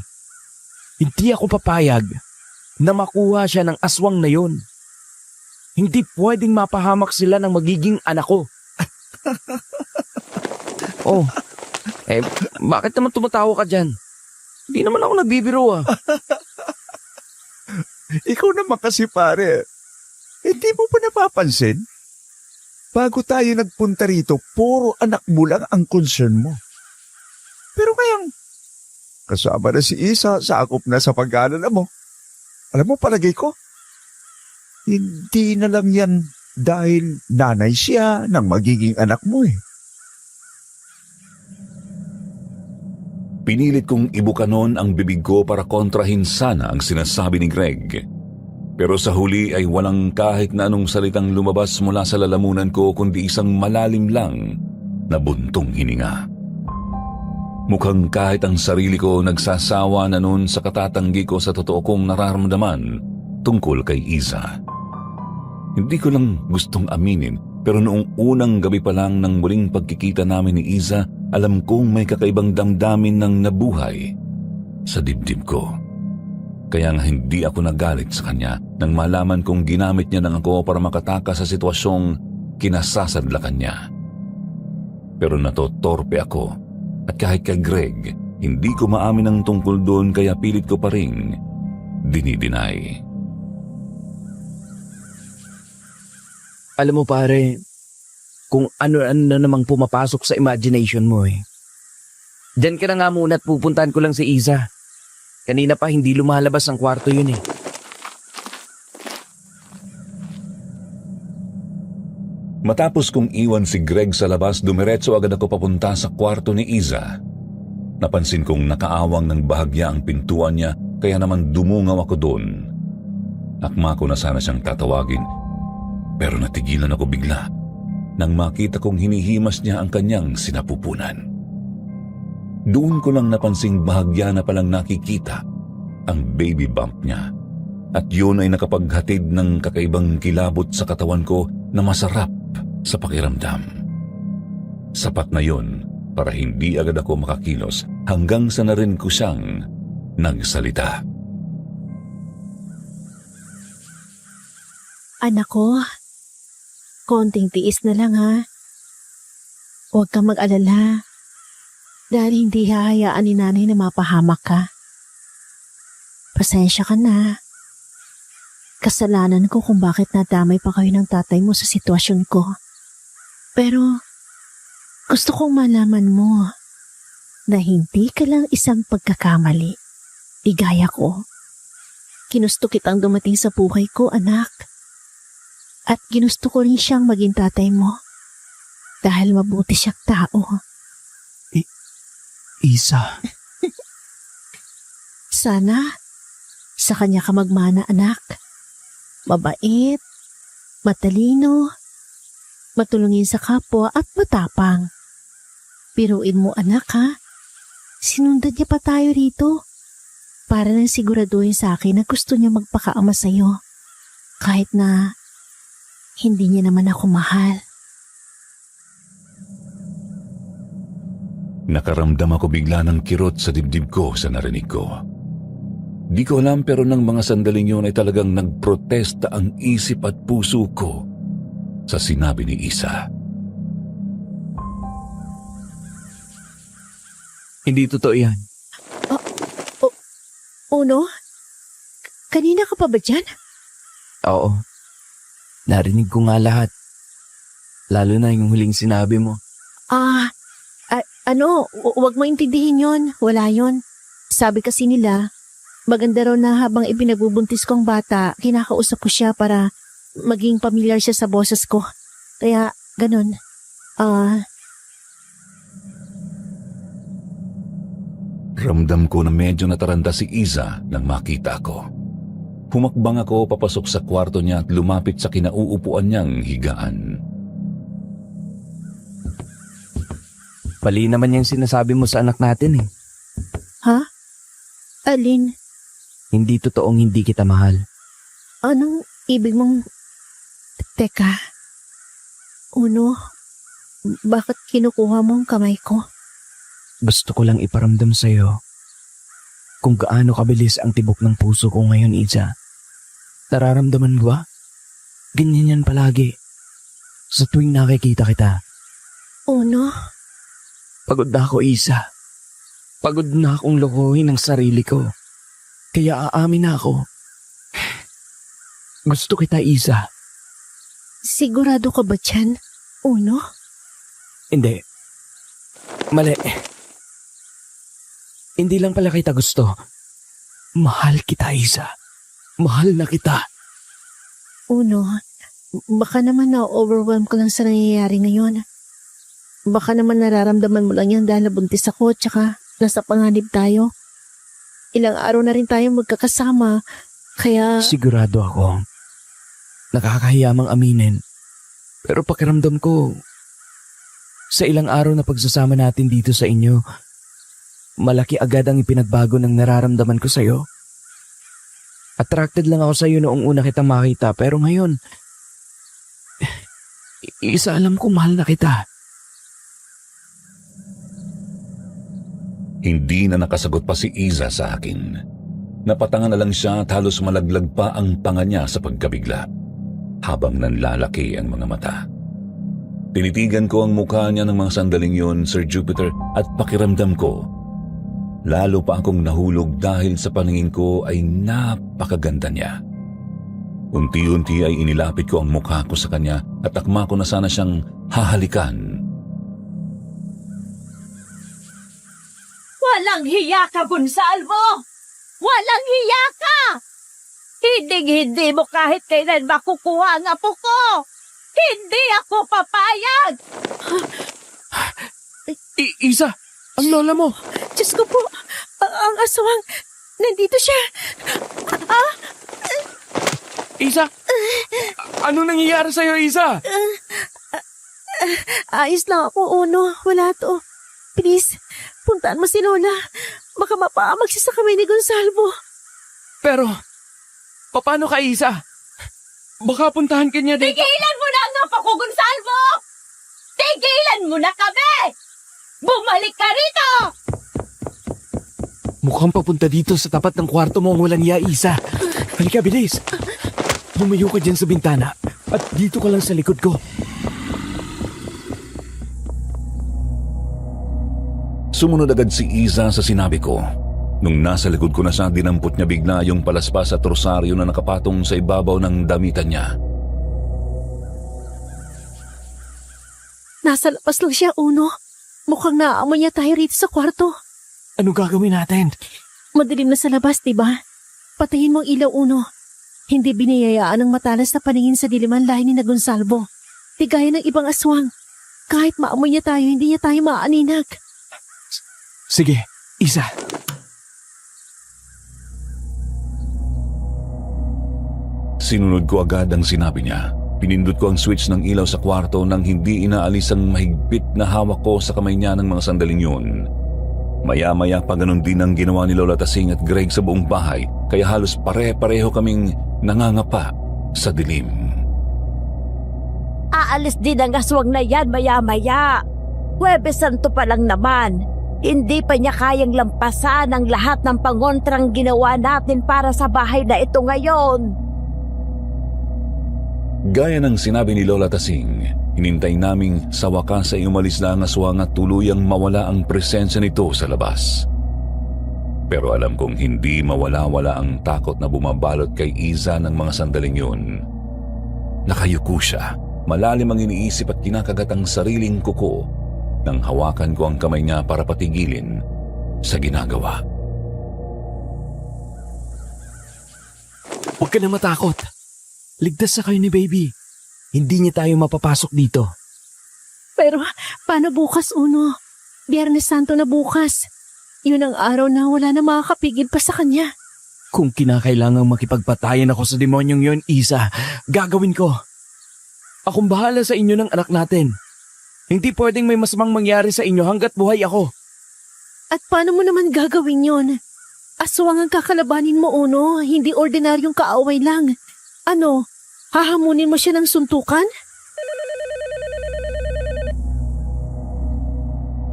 Hindi ako papayag na makuha siya ng aswang na yon. Hindi pwedeng mapahamak sila ng magiging anak ko. Oh, bakit naman tumatawa ka dyan? Hindi naman ako nagbibiro ah. Ikaw naman kasi pare, hindi mo pa napapansin? Bago tayo nagpunta rito, puro anak mo lang ang concern mo. Pero ngayong kasama na si Isa, sakop na sa pag-aalala mo. Alam mo, palagay ko, hindi na lang yan dahil nanay siya ng magiging anak mo eh. Pinilit kong ibukanon ang bibig ko para kontrahin sana ang sinasabi ni Greg. Pero sa huli ay walang kahit na anong salitang lumabas mula sa lalamunan ko kundi isang malalim lang na buntong hininga. Mukhang kahit ang sarili ko nagsasawa na noon sa katatanggi ko sa totoo kong nararamdaman tungkol kay Isa. Hindi ko lang gustong aminin pero noong unang gabi pa lang ng muling pagkikita namin ni Isa, alam kong may kakaibang damdamin ng nabuhay sa dibdib ko. Kaya nga hindi ako nagalit sa kanya nang malaman kong ginamit niya ng ako para makatakas sa sitwasyong kinasasadlakan niya. Pero natotorpe ako at kahit kay Greg, hindi ko maamin ang tungkol doon kaya pilit ko pa ring dinidinay. Alam mo pare, kung ano-ano na namang pumapasok sa imagination mo eh. Diyan ka na nga muna at pupuntahan ko lang si Isa. Kanina pa hindi lumalabas ang kwarto yun eh. Matapos kong iwan si Greg sa labas, dumiretso agad ako papunta sa kwarto ni Isa. Napansin kong nakaawang ng bahagya ang pintuan niya kaya naman dumungaw ako doon. Akma ko na sana siyang tatawagin pero natigilan ako bigla nang makita kong hinihimas niya ang kanyang sinapupunan. Doon ko lang napansing bahagya na palang nakikita ang baby bump niya at yun ay nakapaghatid ng kakaibang kilabot sa katawan ko na masarap sa pakiramdam. Sapat na yun para hindi agad ako makakilos hanggang sa narinig ko siyang nagsalita. Anak ko, konting tiis na lang ha. Huwag kang mag-alala. Dahil hindi hahayaan ni nanay na mapahamak ka. Pasensya ka na. Kasalanan ko kung bakit nadamay pa kayo ng tatay mo sa sitwasyon ko. Pero gusto kong malaman mo na hindi ka lang isang pagkakamali. Igaya ko. Ginusto kitang dumating sa buhay ko, anak. At ginusto ko rin siyang maging tatay mo. Dahil mabuti siyang tao. Isa. Sana sa kanya ka magmana, anak. Mabait, matalino, matulungin sa kapwa at matapang. Biruin mo, anak, ha? Sinundan niya pa tayo rito para nang siguraduhin sa akin na gusto niya magpakaama sa'yo. Kahit na hindi niya naman ako mahal. Nakaramdam ako bigla ng kirot sa dibdib ko sa narinig ko. Di ko alam pero ng mga sandaling yun ay talagang nagprotesta ang isip at puso ko sa sinabi ni Isa. Hindi totoo yan. Uno? Kanina ka pa ba dyan? Oo. Narinig ko nga lahat. Lalo na yung huling sinabi mo. Huwag mo intindihin yon. Wala yon. Sabi kasi nila, maganda raw na habang ipinagbubuntis kong bata, kinakausap ko siya para maging pamilyar siya sa boses ko. Kaya, ganun. Ramdam ko na medyo nataranta si Isa nang makita ko. Humakbang ako papasok sa kwarto niya at lumapit sa kinauupuan niyang higaan. Mali naman yung sinasabi mo sa anak natin eh. Ha? Alin? Hindi totoong hindi kita mahal. Anong ibig mong... Teka. Uno, bakit kinukuha mo ang kamay ko? Gusto ko lang iparamdam sa'yo kung gaano kabilis ang tibok ng puso ko ngayon, Isa. Nararamdaman mo ba? Ganyan yan palagi. Sa tuwing nakikita kita. Uno, Pagod na ako, Isa. Pagod na akong lokohin ang sarili ko. Kaya aamin na ako. Gusto kita, Isa. sigurado ka ba dyan? Uno? Hindi. Mali. Hindi lang pala kita gusto. Mahal kita, Isa. Mahal na kita. Uno, baka naman na-overwhelm ko lang sa nangyayari ngayon. Baka naman nararamdaman mo lang yan dahil nabuntis ako at saka nasa panganib tayo. Ilang araw na rin tayo magkakasama, kaya... Sigurado ako. Nakakahiyamang aminin. Pero pakiramdam ko, sa ilang araw na pagsasama natin dito sa inyo, malaki agad ang ipinagbago ng nararamdaman ko sa'yo. Attracted lang ako sa'yo noong una kitang makita, pero ngayon, Isa, alam ko mahal na kita. Hindi na nakasagot pa si Iza sa akin. Napatangan na lang siya at halos malaglag pa ang panga niya sa pagkabigla habang nanlalaki ang mga mata. Tinitigan ko ang mukha niya ng mga sandaling yun, Sir Jupiter, at pakiramdam ko, lalo pa akong nahulog dahil sa paningin ko ay napakaganda niya. Unti-unti ay inilapit ko ang mukha ko sa kanya at akma ko na sana siyang hahalikan. Walang hiya ka, Gonsalvo! Walang hiya ka! Hindi mo kahit kailan makukuha ang apo ko! Hindi ako papayag! Isa, ang lola mo. Diyos ko po, ang aswang, nandito siya. Isa, anong nangyayari sa'yo, Isa? Ayos lang ako, Uno. Wala to. Please, puntaan mo si Lola. Baka mapaamag siya sa kamay ni Gonsalvo. Pero, paano ka, Isa? Baka puntahan ka niya dito. Tigilan mo na ang apo ko, Gonsalvo! Tigilan mo na kami! Bumalik ka rito! Mukhang papunta dito sa tapat ng kwarto mo ang walang iya, Isa. Halika, bilis. Lumayo ka dyan sa bintana at dito ka lang sa likod ko. Sumunod agad si Iza sa sinabi ko. Nung nasa likod ko na siya, dinampot niya bigla yung palaspas at rosaryo na nakapatong sa ibabaw ng damitan niya. Nasa labas lang siya, Uno. Mukhang naaamoy niya tayo rito sa kwarto. Ano gagawin natin? Madilim na sa labas, diba? Patayin mo ang ilaw, Uno. Hindi biniyayaan ng matalas na paningin sa diliman lahi ni na Gonsalvo. Di gaya ng ibang aswang. Kahit maamoy niya tayo, hindi niya tayo maaninag. Sige, Isa. Sinunod ko agad ang sinabi niya. Pinindot ko ang switch ng ilaw sa kwarto nang hindi inaalis ang mahigpit na hawak ko sa kamay niya ng mga sandaling yun. Maya-maya pa ganun din ang ginawa ni Lola Tasing at Greg sa buong bahay, kaya halos pare-pareho kaming nangangapa sa dilim. Aalis din ang aswang na yan maya-maya. Huwebes Santo pa lang naman. Hindi pa niya kayang lampasan ang lahat ng pangontrang ginawa natin para sa bahay na ito ngayon. Gaya ng sinabi ni Lola Tasing, hinintay naming sa wakas ay umalis na ang aswang at tuluyang mawala ang presensya nito sa labas. Pero alam kong hindi mawala-wala ang takot na bumabalot kay Iza ng mga sandaling yun. Nakayuko siya, malalim ang iniisip at kinakagat ang sariling kuko nang hawakan ko ang kamay niya para patigilin sa ginagawa. Huwag ka na matakot. Ligtas sa kayo ni baby. Hindi niya tayo mapapasok dito. Pero paano bukas, Uno? Biyernes Santo na bukas. Yun ang araw na wala na makakapigil pa sa kanya. Kung kinakailangang makipagpatayan ako sa demonyong yon, Isa, gagawin ko. Akong bahala sa inyo ng anak natin. Hindi pwedeng may masamang mangyari sa inyo hanggat buhay ako. At paano mo naman gagawin yon? Aswang ang kakalabanin mo, Uno. Hindi ordinaryong kaaway lang. Ano, hahamunin mo siya ng suntukan?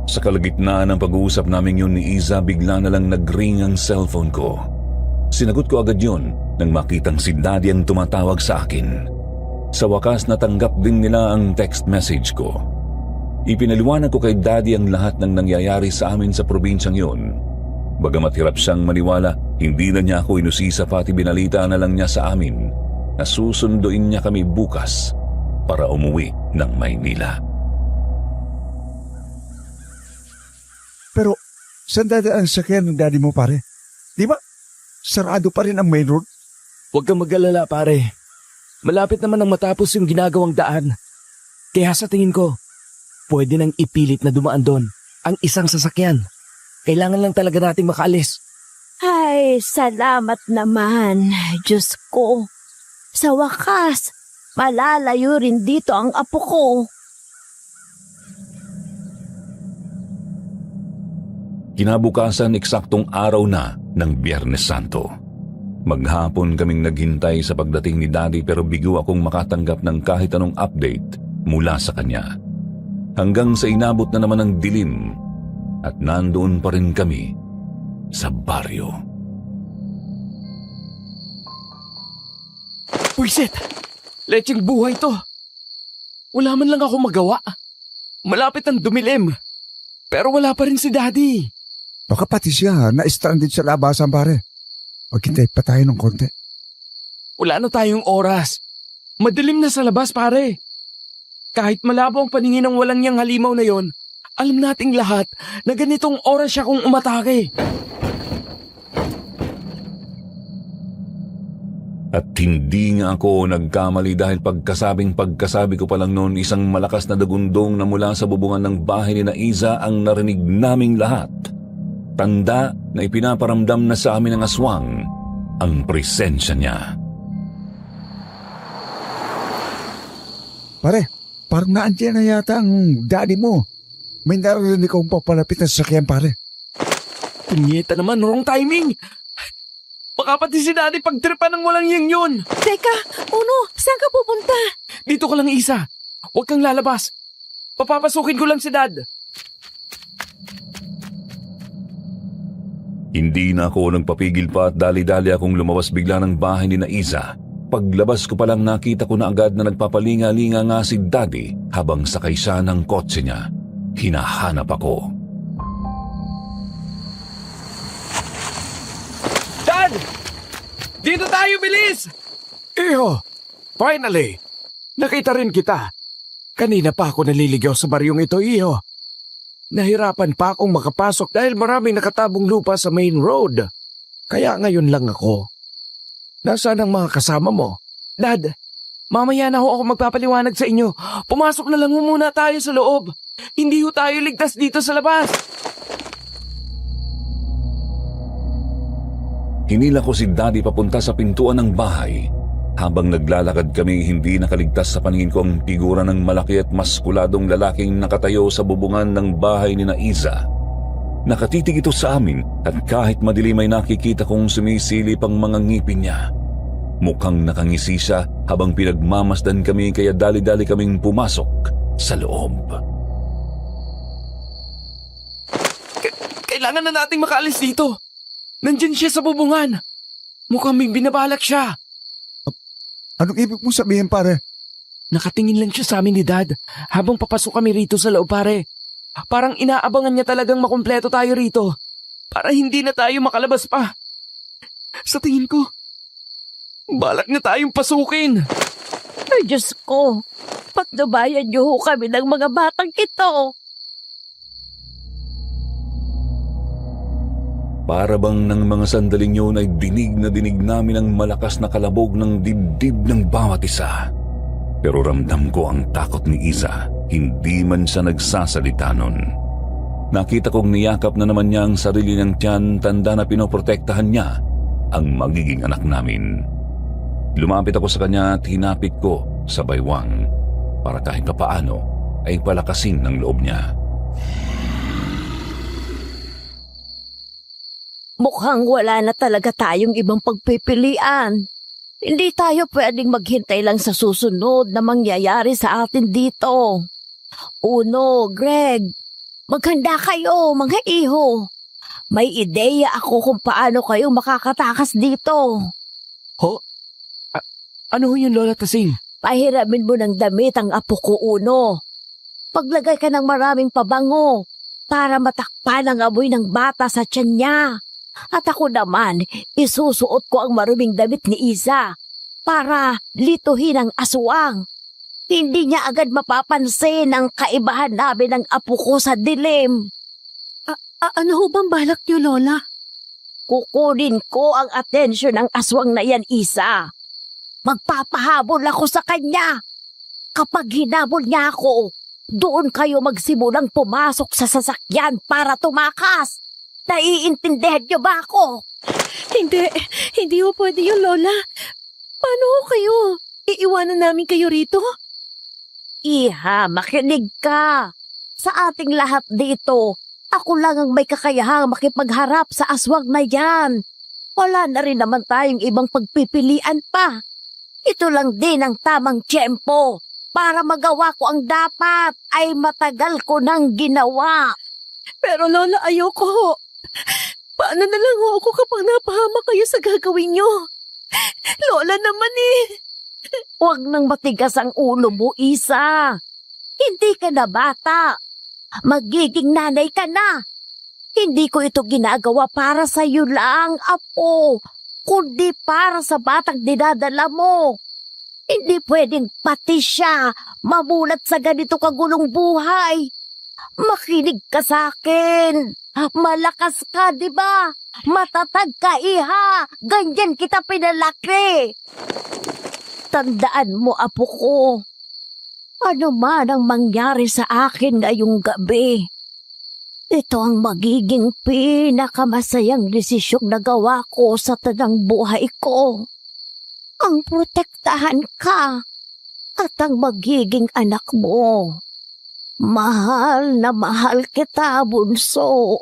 Sa kalagitnaan ng pag-uusap namin yun ni Iza, bigla na lang nag-ring ang cellphone ko. Sinagot ko agad yun nang makitang si Daddy ang tumatawag sa akin. Sa wakas natanggap din nila ang text message ko. Ipinaliwanag ko kay Daddy ang lahat ng nangyayari sa amin sa probinsyang yun. Bagamat hirap siyang maniwala, hindi na niya ako inusisa pati binalita na lang niya sa amin na susunduin niya kami bukas para umuwi ng Maynila. Pero, saan dadaan ang sakyan ng daddy mo, pare? Di ba, sarado pa rin ang main road? Huwag kang mag-alala, pare. Malapit naman ang matapos yung ginagawang daan. Kaya sa tingin ko, pwede nang ipilit na dumaan doon ang isang sasakyan. Kailangan lang talaga nating makaalis. Ay, salamat naman, Diyos ko. Sa wakas, malalayo rin dito ang apo ko. Kinabukasan, eksaktong araw na ng Biyernes Santo. Maghapon kaming naghintay sa pagdating ni Daddy pero bigo akong makatanggap ng kahit anong update mula sa kanya. Hanggang sa inabot na naman ang dilim at nandoon pa rin kami sa baryo. Puiset! Lecheng buhay to. Wala man lang ako magawa. Malapit ang dumilim. Pero wala pa rin si Daddy. Baka pati siya na-stranded sa labasan, pare. Maghintay pa tayo ng konti. Wala na tayong oras. Madilim na sa labas, pare. Kahit malabo ang paningin ng walang niyang halimaw na yon, alam nating lahat na ganitong oras siya kung umatake. At hindi nga ako nagkamali dahil pagkasabi ko pa lang noon, isang malakas na dagundong na mula sa bubungan ng bahay ni Iza ang narinig naming lahat. Tanda na ipinaparamdam na sa amin ng aswang ang presensya niya. Pare, parang naandiyan na yata ang daddy mo. May narinig akong papalapit na sasakyan, pare. Punyeta naman, wrong timing. Baka pati si Daddy pagtripan ng walang yun. Teka, Uno, saan ka pupunta? Dito ka lang, Isa. Huwag kang lalabas. Papapasukin ko lang si Dad. Hindi na ako nagpapigil pa at dali-dali akong lumabas bigla ng bahay ni Iza. Paglabas ko pa lang nakita ko na agad na nagpapalinga-linga nga si Daddy habang sakay siya ng kotse niya. Hinahanap ako. Dad! Dito tayo, bilis! Iho, finally! Nakita rin kita. Kanina pa ako naliligaw sa baryong ito, Iho. Nahirapan pa akong makapasok dahil maraming nakatabong lupa sa main road. Kaya ngayon lang ako. Nasaan ang mga kasama mo? Dad, mamaya na ho ako magpapaliwanag sa inyo. Pumasok na lang muna tayo sa loob. Hindi ho tayo ligtas dito sa labas. Hinila ko si Daddy papunta sa pintuan ng bahay. Habang naglalakad kami, hindi nakaligtas sa paningin ko ang figura ng malaki at maskuladong lalaking nakatayo sa bubungan ng bahay ni Iza. Nakatitig ito sa amin at kahit madilim ay nakikita kong sumisilip ang mga ngipin niya. Mukhang nakangisi siya habang pinagmamasdan kami kaya dali-dali kaming pumasok sa loob. Kailangan na nating makaalis dito. Nandyan siya sa bubungan. Mukhang may binabalak siya. Anong ibig mong sabihin, pare? Nakatingin lang siya sa amin ni Dad habang papasok kami rito sa loob, pare. Parang inaabangan niya talagang makumpleto tayo rito para hindi na tayo makalabas pa. Sa tingin ko, balak na tayong pasukin. Ay, Diyos ko. Patnubayan niyo ho kami ng mga batang ito. Para bang ng mga sandaling yun ay dinig namin ang malakas na kalabog ng dibdib ng bawat isa. Pero ramdam ko ang takot ni Iza, hindi man siya nagsasalita nun. Nakita kong niyakap na naman niya ang sarili niyang tiyan, tanda na pinoprotektahan niya ang magiging anak namin. Lumapit ako sa kanya at hinapit ko sa baywang para kahit papaano ay palakasin ng loob niya. Mukhang wala na talaga tayong ibang pagpipilian. Hindi tayo pwedeng maghintay lang sa susunod na mangyayari sa atin dito. Uno, Greg, maghanda kayo, mga iho. May ideya ako kung paano kayo makakatakas dito. Ho? Ano ho yun, Lola Tasing? Pahiramin mo ng damit ang apo ko, Uno. Paglagay ka ng maraming pabango para matakpan ang amoy ng bata sa tiyan niya. At ako naman, isusuot ko ang maruming damit ni Isa para lituhin ang aswang. Hindi niya agad mapapansin ang kaibahan namin ng apo ko sa dilim. Ano ho bang balak niyo, Lola? Kukunin ko ang atensyon ng aswang na yan, Isa. Magpapahabol ako sa kanya. Kapag hinabol niya ako, doon kayo magsimulang pumasok sa sasakyan para tumakas. Naiintindihan niyo ba ako? Hindi ho pwede yun, Lola. Paano ho kayo? Iiwanan namin kayo rito? Iha, makinig ka. Sa ating lahat dito, ako lang ang may kakayahang makipagharap sa aswang na yan. Wala na rin naman tayong ibang pagpipilian pa. Ito lang din ang tamang tiyempo. Para magawa ko ang dapat ay matagal ko nang ginawa. Pero Lola, ayoko ho. Paano na lang ho ako kapag napahamak kayo sa gagawin nyo? Lola naman eh. Huwag nang matigas ang ulo mo, Isa. Hindi ka na bata. Magiging nanay ka na. Hindi ko ito ginagawa para sa iyo lang, apo, kundi para sa batang dinadala mo. Hindi pwedeng pati siya mamulat sa ganito kagulong buhay. Makinig ka sa akin. Malakas ka, di ba? Matatag ka, Iha. Ganyan kita pinalaki. Tandaan mo, apo ko. Ano man ang mangyari sa akin ngayong gabi, ito ang magiging pinakamasayang desisyong nagawa ko sa tanang buhay ko. Ang protektahan ka at ang magiging anak mo. Mahal na mahal kita, bunso.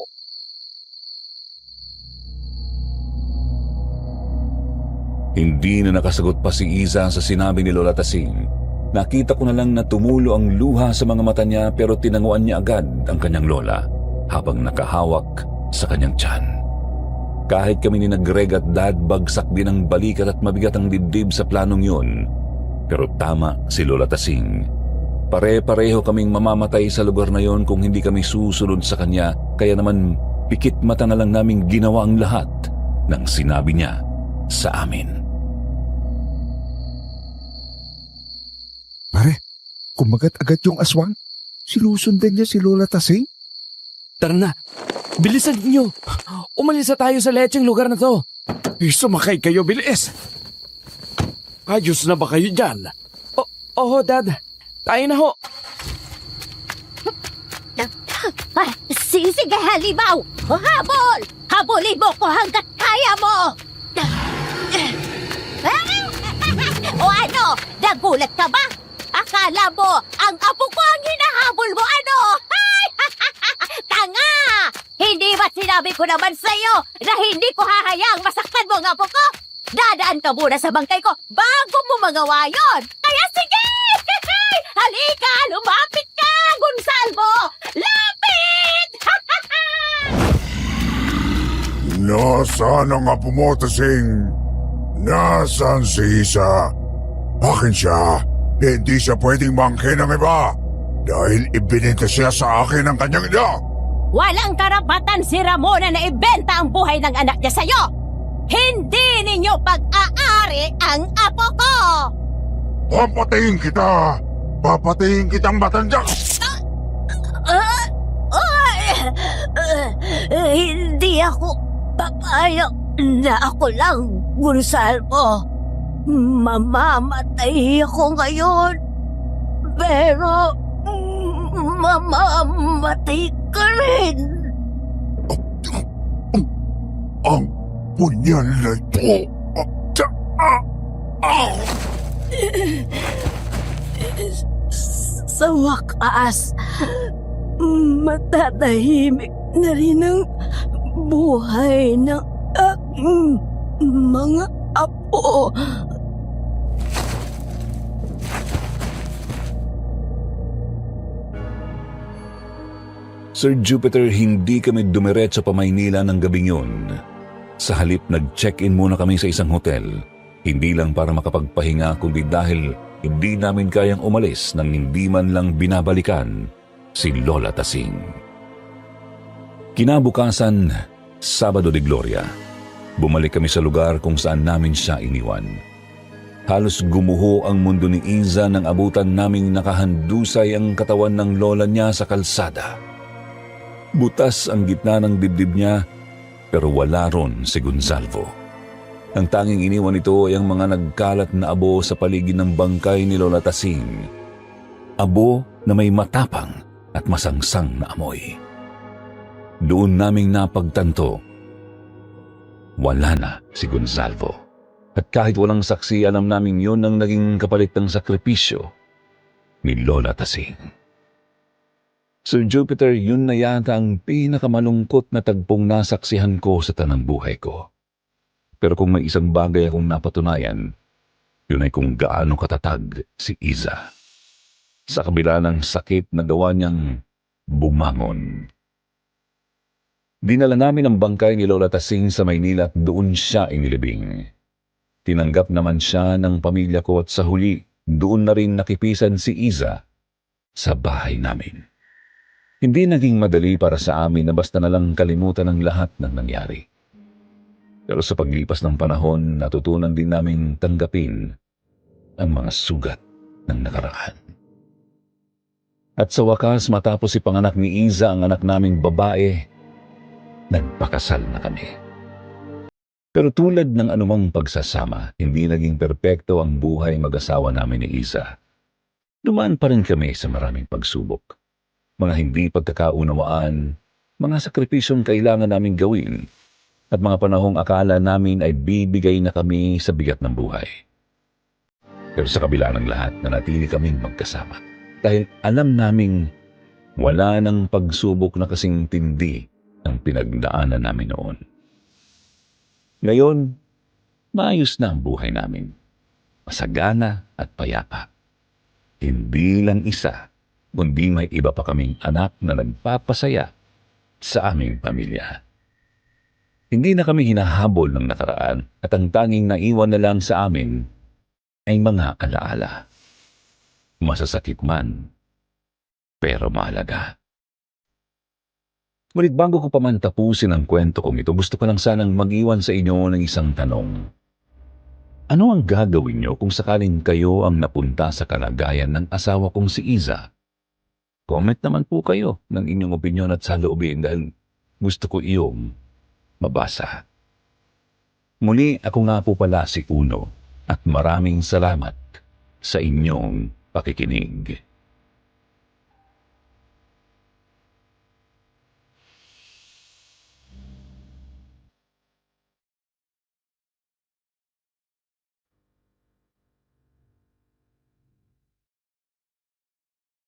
Hindi na nakasagot pa si Isa sa sinabi ni Lola Tasing. Nakita ko na lang na tumulo ang luha sa mga mata niya pero tinanguan niya agad ang kanyang lola habang nakahawak sa kanyang tiyan. Kahit kami ni Nagreg at Dad, bagsak din ang balikat at mabigat ang dibdib sa planong yun. Pero tama si Lola Tasing. Pare-pareho kaming mamamatay sa lugar na yon kung hindi kami susunod sa kanya, kaya naman pikit mata na lang naming ginawa ang lahat ng sinabi niya sa amin. Pare, kumagat agad yung aswang. Sinusundan niya si Lola Tasing. Tara na, bilisan niyo. Umalis na tayo sa lecheng lugar na to. Sumakay kayo, bilis! Ayos na ba kayo dyan? Oo, Dad. Tayo na ho. Sige, halimaw! Habol! Habulin mo ko hanggat kaya mo! O ano? Nagulat ka ba? Akala mo, ang apo ko ang hinahabol mo, ano? Tanga! Hindi ba't sinabi ko naman sa'yo na hindi ko hahayaang masaktan mo ang apo ko? Dadaan ka muna sa bangkay ko bago mo magawa yon. Kaya sige! Halika! Lumapit ka, Gonsalvo! Lapit! Nasaan ang apo mo, Tasing? Nasaan si Isa? Akin siya. Hindi siya pwedeng mangkin ng iba dahil ibinenta siya sa akin ng kanyang ina. Walang karapatan si Ramona na ibenta ang buhay ng anak niya sa'yo! Hindi ninyo pag-aari ang apo ko! Papatayin kita! Papatayin kitang matanda! Hindi ako papayag na ako lang, Gonsalvo. Mamamatay ako ngayon. Pero mamamatay ka rin. Ang punyal na ito! Sa wakas, matatahimik na rin ang buhay ng aking mga apo. Sir Jupiter, hindi kami dumiretso pa Maynila ng gabing yun. Sa halip, nag-check-in muna kami sa isang hotel. Hindi lang para makapagpahinga kundi dahil hindi namin kayang umalis nang hindi man lang binabalikan si Lola Tasing. Kinabukasan, Sabado de Gloria, bumalik kami sa lugar kung saan namin siya iniwan. Halos gumuho ang mundo ni Iza nang abutan naming nakahandusay ang katawan ng lola niya sa kalsada. Butas ang gitna ng dibdib niya, pero wala ron si Gonzalvo. Ang tanging iniwan nito ay ang mga nagkalat na abo sa paligid ng bangkay ni Lola Tasing. Abo na may matapang at masangsang na amoy. Doon naming napagtanto, wala na si Gonzalvo. At kahit walang saksi, alam namin yun ang naging kapalit ng sakripisyo ni Lola Tasing. Sir Jupiter, yun na yata ang pinakamalungkot na tagpong nasaksihan ko sa tanang buhay ko. Pero kung may isang bagay akong napatunayan, yun ay kung gaano katatag si Iza. Sa kabila ng sakit na gawa niyang bumangon. Dinala namin ang bangkay ni Lola Tasing sa Maynila at doon siya inilibing. Tinanggap naman siya ng pamilya ko at sa huli, doon na rin nakipisan si Iza sa bahay namin. Hindi naging madali para sa amin na basta na lang kalimutan ang lahat ng nangyari. Pero sa paglipas ng panahon, natutunan din namin tanggapin ang mga sugat ng nakaraan. At sa wakas, matapos ipanganak ni Iza ang anak naming babae, nagpakasal na kami. Pero tulad ng anumang pagsasama, hindi naging perpekto ang buhay mag-asawa namin ni Iza. Dumaan pa rin kami sa maraming pagsubok. Mga hindi pagkakaunawaan, mga sakripisyong kailangan naming gawin, at mga panahong akala namin ay bibigay na kami sa bigat ng buhay. Pero sa kabila ng lahat, nanatili kaming magkasama. Dahil alam naming wala ng pagsubok na kasing tindi ang pinagdaanan namin noon. Ngayon, maayos na ang buhay namin. Masagana at payapa. Hindi lang isa, kundi may iba pa kaming anak na nagpapasaya sa aming pamilya. Hindi na kami hinahabol ng nakaraan at ang tanging naiwan na lang sa amin ay mga alaala. Masasakit man, pero mahalaga. Ngunit bago ko pa man tapusin ang kwento kong ito, gusto ko lang sanang mag-iwan sa inyo ng isang tanong. Ano ang gagawin niyo kung sakaling kayo ang napunta sa kalagayan ng asawa kong si Iza? Comment naman po kayo ng inyong opinyon at saloobin dahil gusto ko iyong mabasa. Muli, ako nga po pala si Uno at maraming salamat sa inyong pakikinig.